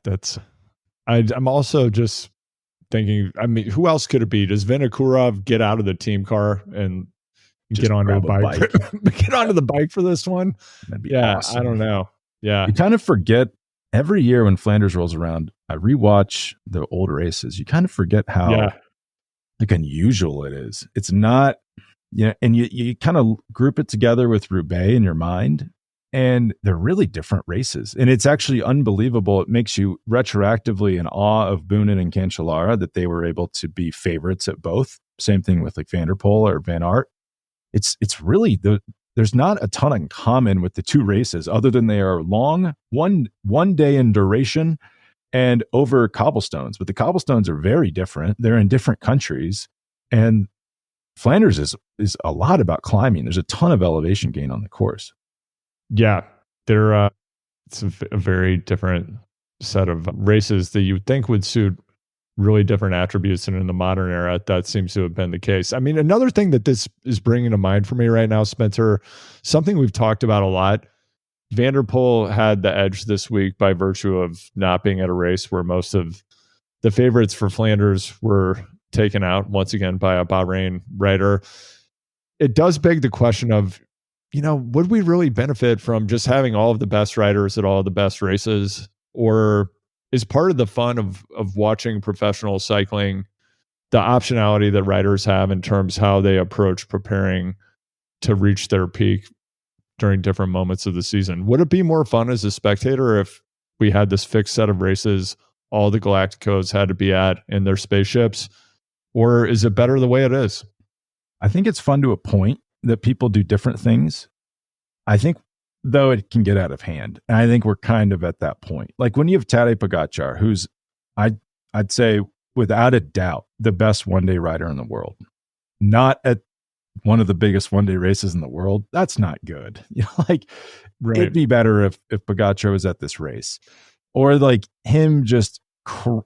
That's. I'm also just thinking. I mean, who else could it be? Does Vinokurov get out of the team car and just get onto a bike? Get onto the bike for this one? That'd be awesome. I don't know. Yeah, you kind of forget every year when Flanders rolls around. I rewatch the old races. You kind of forget how like unusual it is. It's not, and you kind of group it together with Roubaix in your mind, and they're really different races. And it's actually unbelievable. It makes you retroactively in awe of Boonen and Cancellara that they were able to be favorites at both. Same thing with like Van der Poel or Van Aert. It's really there's not a ton in common with the two races other than they are long, one day in duration and over cobblestones. But the cobblestones are very different. They're in different countries. And Flanders is a lot about climbing. There's a ton of elevation gain on the course. Yeah, it's a very different set of races that you would think would suit really different attributes. And in the modern era, that seems to have been the case. I mean, another thing that this is bringing to mind for me right now, Spencer, something we've talked about a lot. Van der Poel had the edge this week by virtue of not being at a race where most of the favorites for Flanders were taken out once again by a Bahrain rider. It does beg the question of, would we really benefit from just having all of the best riders at all the best races? Or is part of the fun of watching professional cycling the optionality that riders have in terms how they approach preparing to reach their peak during different moments of the season? Would it be more fun as a spectator if we had this fixed set of races all the Galacticos had to be at in their spaceships? Or is it better the way it is? I think it's fun to a point that people do different things. I think, though, it can get out of hand. And I think we're kind of at that point. Like when you have Tadej Pogačar, who's, I'd say, without a doubt, the best one-day rider in the world. Not at one of the biggest one-day races in the world. That's not good. Right. It'd be better if Pogačar was at this race. Or like him just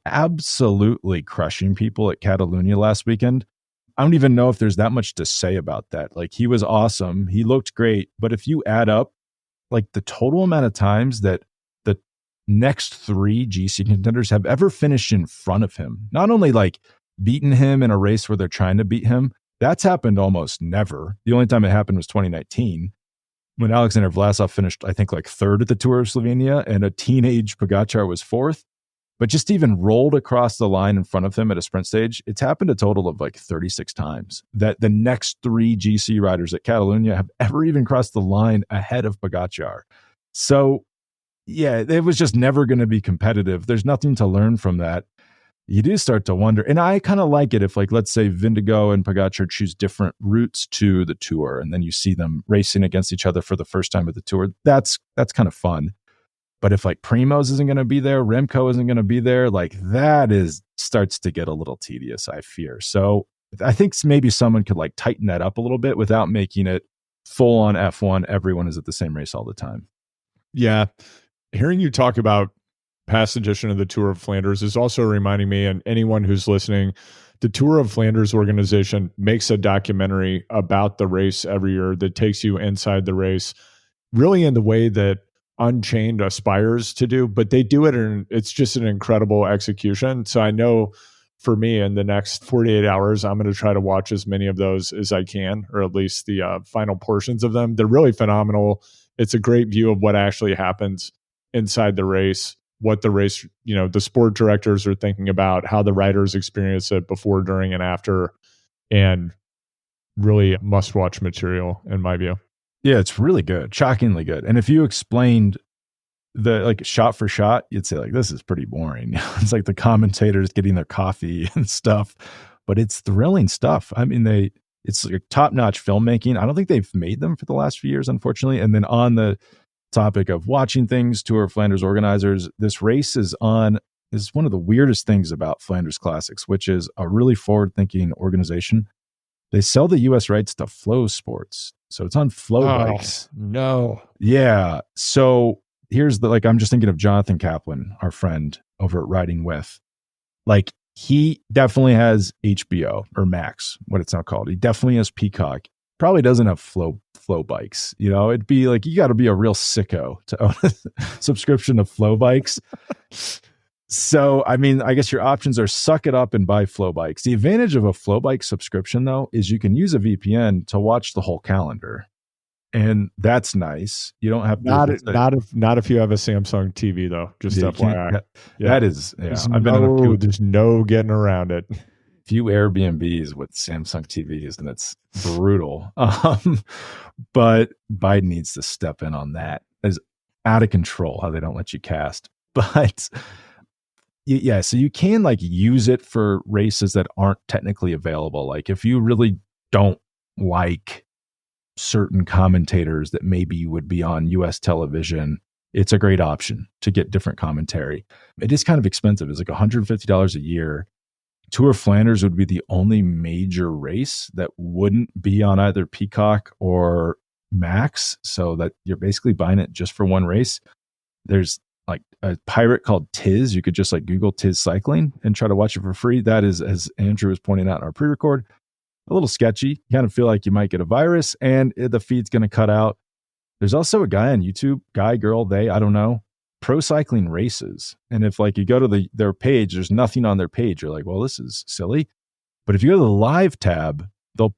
absolutely crushing people at Catalunya last weekend. I don't even know if there's that much to say about that. Like, he was awesome. He looked great. But if you add up like the total amount of times that the next three GC contenders have ever finished in front of him, not only like beaten him in a race where they're trying to beat him, that's happened almost never. The only time it happened was 2019 when Alexander Vlasov finished, I think, like third at the Tour of Slovenia and a teenage Pogačar was fourth. But just even rolled across the line in front of him at a sprint stage, it's happened a total of like 36 times that the next three GC riders at Catalunya have ever even crossed the line ahead of Pogačar. So, yeah, it was just never going to be competitive. There's nothing to learn from that. You do start to wonder, and I kind of like it if, like, let's say Vingegaard and Pogačar choose different routes to the Tour, and then you see them racing against each other for the first time at the Tour. That's kind of fun. But if like Primoz isn't going to be there, Remco isn't going to be there, like that starts to get a little tedious, I fear. So I think maybe someone could like tighten that up a little bit without making it full on F1. Everyone is at the same race all the time. Yeah. Hearing you talk about past edition of the Tour of Flanders is also reminding me, and anyone who's listening, the Tour of Flanders organization makes a documentary about the race every year that takes you inside the race, really in the way that Unchained aspires to do, but they do it and it's just an incredible execution. So I know for me in the next 48 hours, I'm going to try to watch as many of those as I can, or at least the final portions of them. They're really phenomenal. It's a great view of what actually happens inside the race, what the race, the sport directors are thinking about, how the riders experience it before, during, and after, and really must-watch material in my view. Yeah, it's really good, shockingly good. And if you explained the like shot for shot, you'd say like, this is pretty boring. It's like the commentators getting their coffee and stuff, but it's thrilling stuff. I mean, It's like top-notch filmmaking. I don't think they've made them for the last few years, unfortunately. And then on the topic of watching things, Tour of Flanders organizers, this race is one of the weirdest things about Flanders Classics, which is a really forward-thinking organization. They sell the US rights to Flow Sports. So it's on Flow bikes. No. Yeah. So here's I'm just thinking of Jonathan Kaplan, our friend over at Riding With. Like, he definitely has HBO or Max, what it's now called. He definitely has Peacock. Probably doesn't have Flow bikes. You know, it'd be like, you got to be a real sicko to own a subscription to Flow bikes. So, I mean, I guess your options are suck it up and buy Flow bikes. The advantage of a Flow bike subscription, though, is you can use a VPN to watch the whole calendar. And that's nice. You don't have not if you have a Samsung TV, though. Just FYI. That is, yeah. There's no getting around it. Few Airbnbs with Samsung TVs, and it's brutal. But Biden needs to step in on that. It's out of control how they don't let you cast. But yeah, so you can use it for races that aren't technically available. Like if you really don't like certain commentators that maybe you would be on US television, it's a great option to get different commentary. It is kind of expensive. It's like $150 a year. Tour of Flanders would be the only major race that wouldn't be on either Peacock or Max, so that you're basically buying it just for one race. There's like a pirate called Tiz. You could just Google Tiz cycling and try to watch it for free. That is, as Andrew was pointing out in our pre-record, a little sketchy. You kind of feel like you might get a virus and the feed's going to cut out. There's also a guy on YouTube, guy, girl, they, I don't know, pro cycling races. And if you go to their page, there's nothing on their page. You're like, well, this is silly. But if you go to the live tab, they'll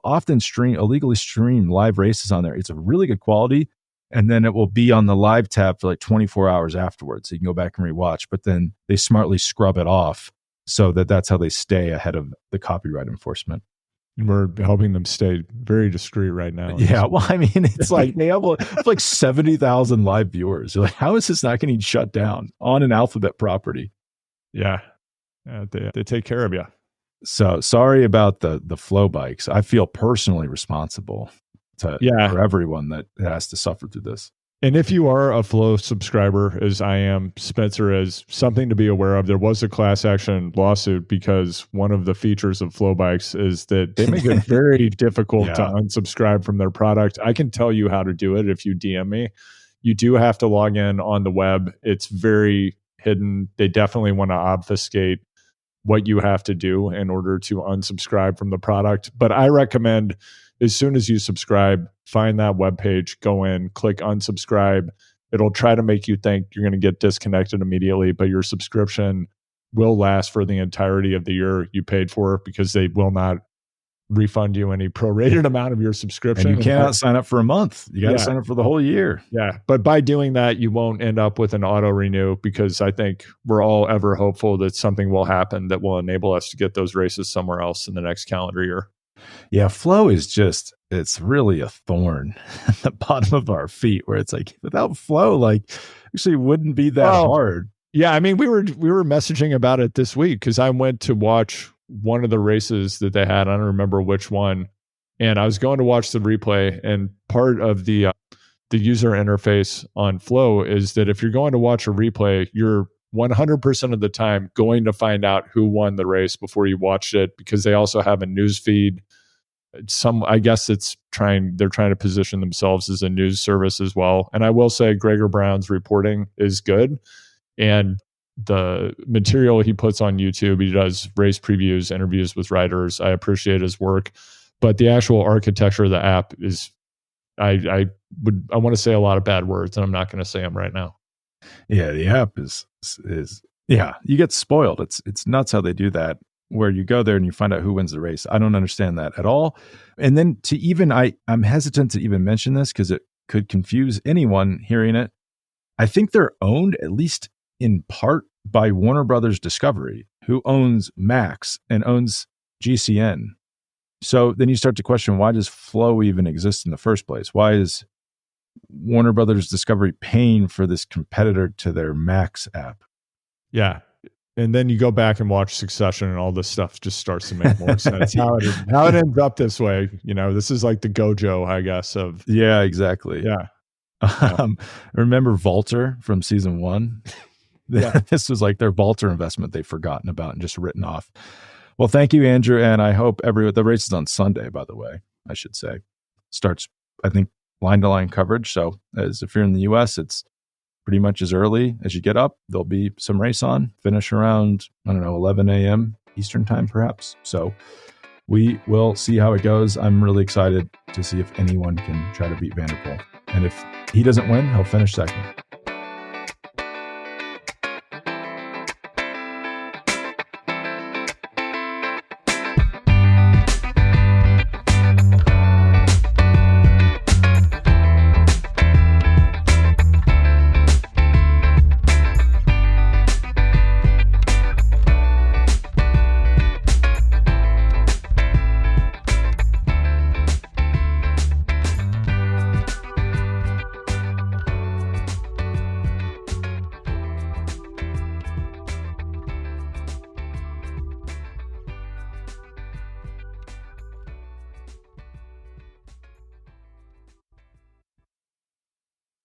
often illegally stream live races on there. It's a really good quality. And then it will be on the live tab for 24 hours afterwards. So you can go back and rewatch, but then they smartly scrub it off so that's how they stay ahead of the copyright enforcement. We're helping them stay very discreet right now. Yeah. Well, I mean, it's they have 70,000 live viewers. You're like, how is this not getting shut down on an Alphabet property? Yeah. They take care of you. So sorry about the Flow bikes. I feel personally responsible for everyone that has to suffer through this. And if you are a Flow subscriber, as I am, Spencer, is something to be aware of. There was a class action lawsuit because one of the features of Flow bikes is that they make it very difficult to unsubscribe from their product. I can tell you how to do it if you DM me. You do have to log in on the web. It's very hidden. They definitely want to obfuscate what you have to do in order to unsubscribe from the product. But I recommend, as soon as you subscribe, find that webpage, go in, click unsubscribe. It'll try to make you think you're going to get disconnected immediately, but your subscription will last for the entirety of the year you paid for, because they will not refund you any prorated amount of your subscription. And you cannot sign up for a month. You got to sign up for the whole year. Yeah. But by doing that, you won't end up with an auto renew, because I think we're all ever hopeful that something will happen that will enable us to get those races somewhere else in the next calendar year. Yeah. Flow is it's really a thorn at the bottom of our feet, where it's without Flow, actually wouldn't be that hard. Yeah. I mean, we were messaging about it this week, because I went to watch one of the races that they had. I don't remember which one. And I was going to watch the replay, and part of the user interface on Flow is that if you're going to watch a replay, you're 100% of the time going to find out who won the race before you watched it, because they also have a news feed. I guess they're trying to position themselves as a news service as well. And I will say Gregor Brown's reporting is good, and the material he puts on YouTube, he does race previews, interviews with riders. I appreciate his work, but the actual architecture of the app is, I want to say a lot of bad words, and I'm not going to say them right now. Yeah, the app is you get spoiled. It's nuts how they do that, where you go there and you find out who wins the race. I don't understand that at all. And then I'm hesitant to even mention this because it could confuse anyone hearing it. I think they're owned, at least in part, by Warner Brothers Discovery, who owns Max and owns GCN. So then you start to question, why does Flow even exist in the first place? Why is Warner Brothers Discovery paying for this competitor to their Max app? Yeah. And then you go back and watch Succession, and all this stuff just starts to make more sense. How it ends up this way, this is like the Gojo, I guess. Yeah, exactly. Yeah. Remember Valter from season 1? Yeah. This was like their Valter investment they've forgotten about and just written off. Well, thank you, Andrew, and I hope the race is on Sunday. By the way, I should say starts, I think, line-to-line coverage. So, as if you're in the U.S., it's pretty much as early as you get up. There'll be some race on, finish around, 11 a.m. Eastern time, perhaps. So we will see how it goes. I'm really excited to see if anyone can try to beat Van der Poel. And if he doesn't win, he'll finish second.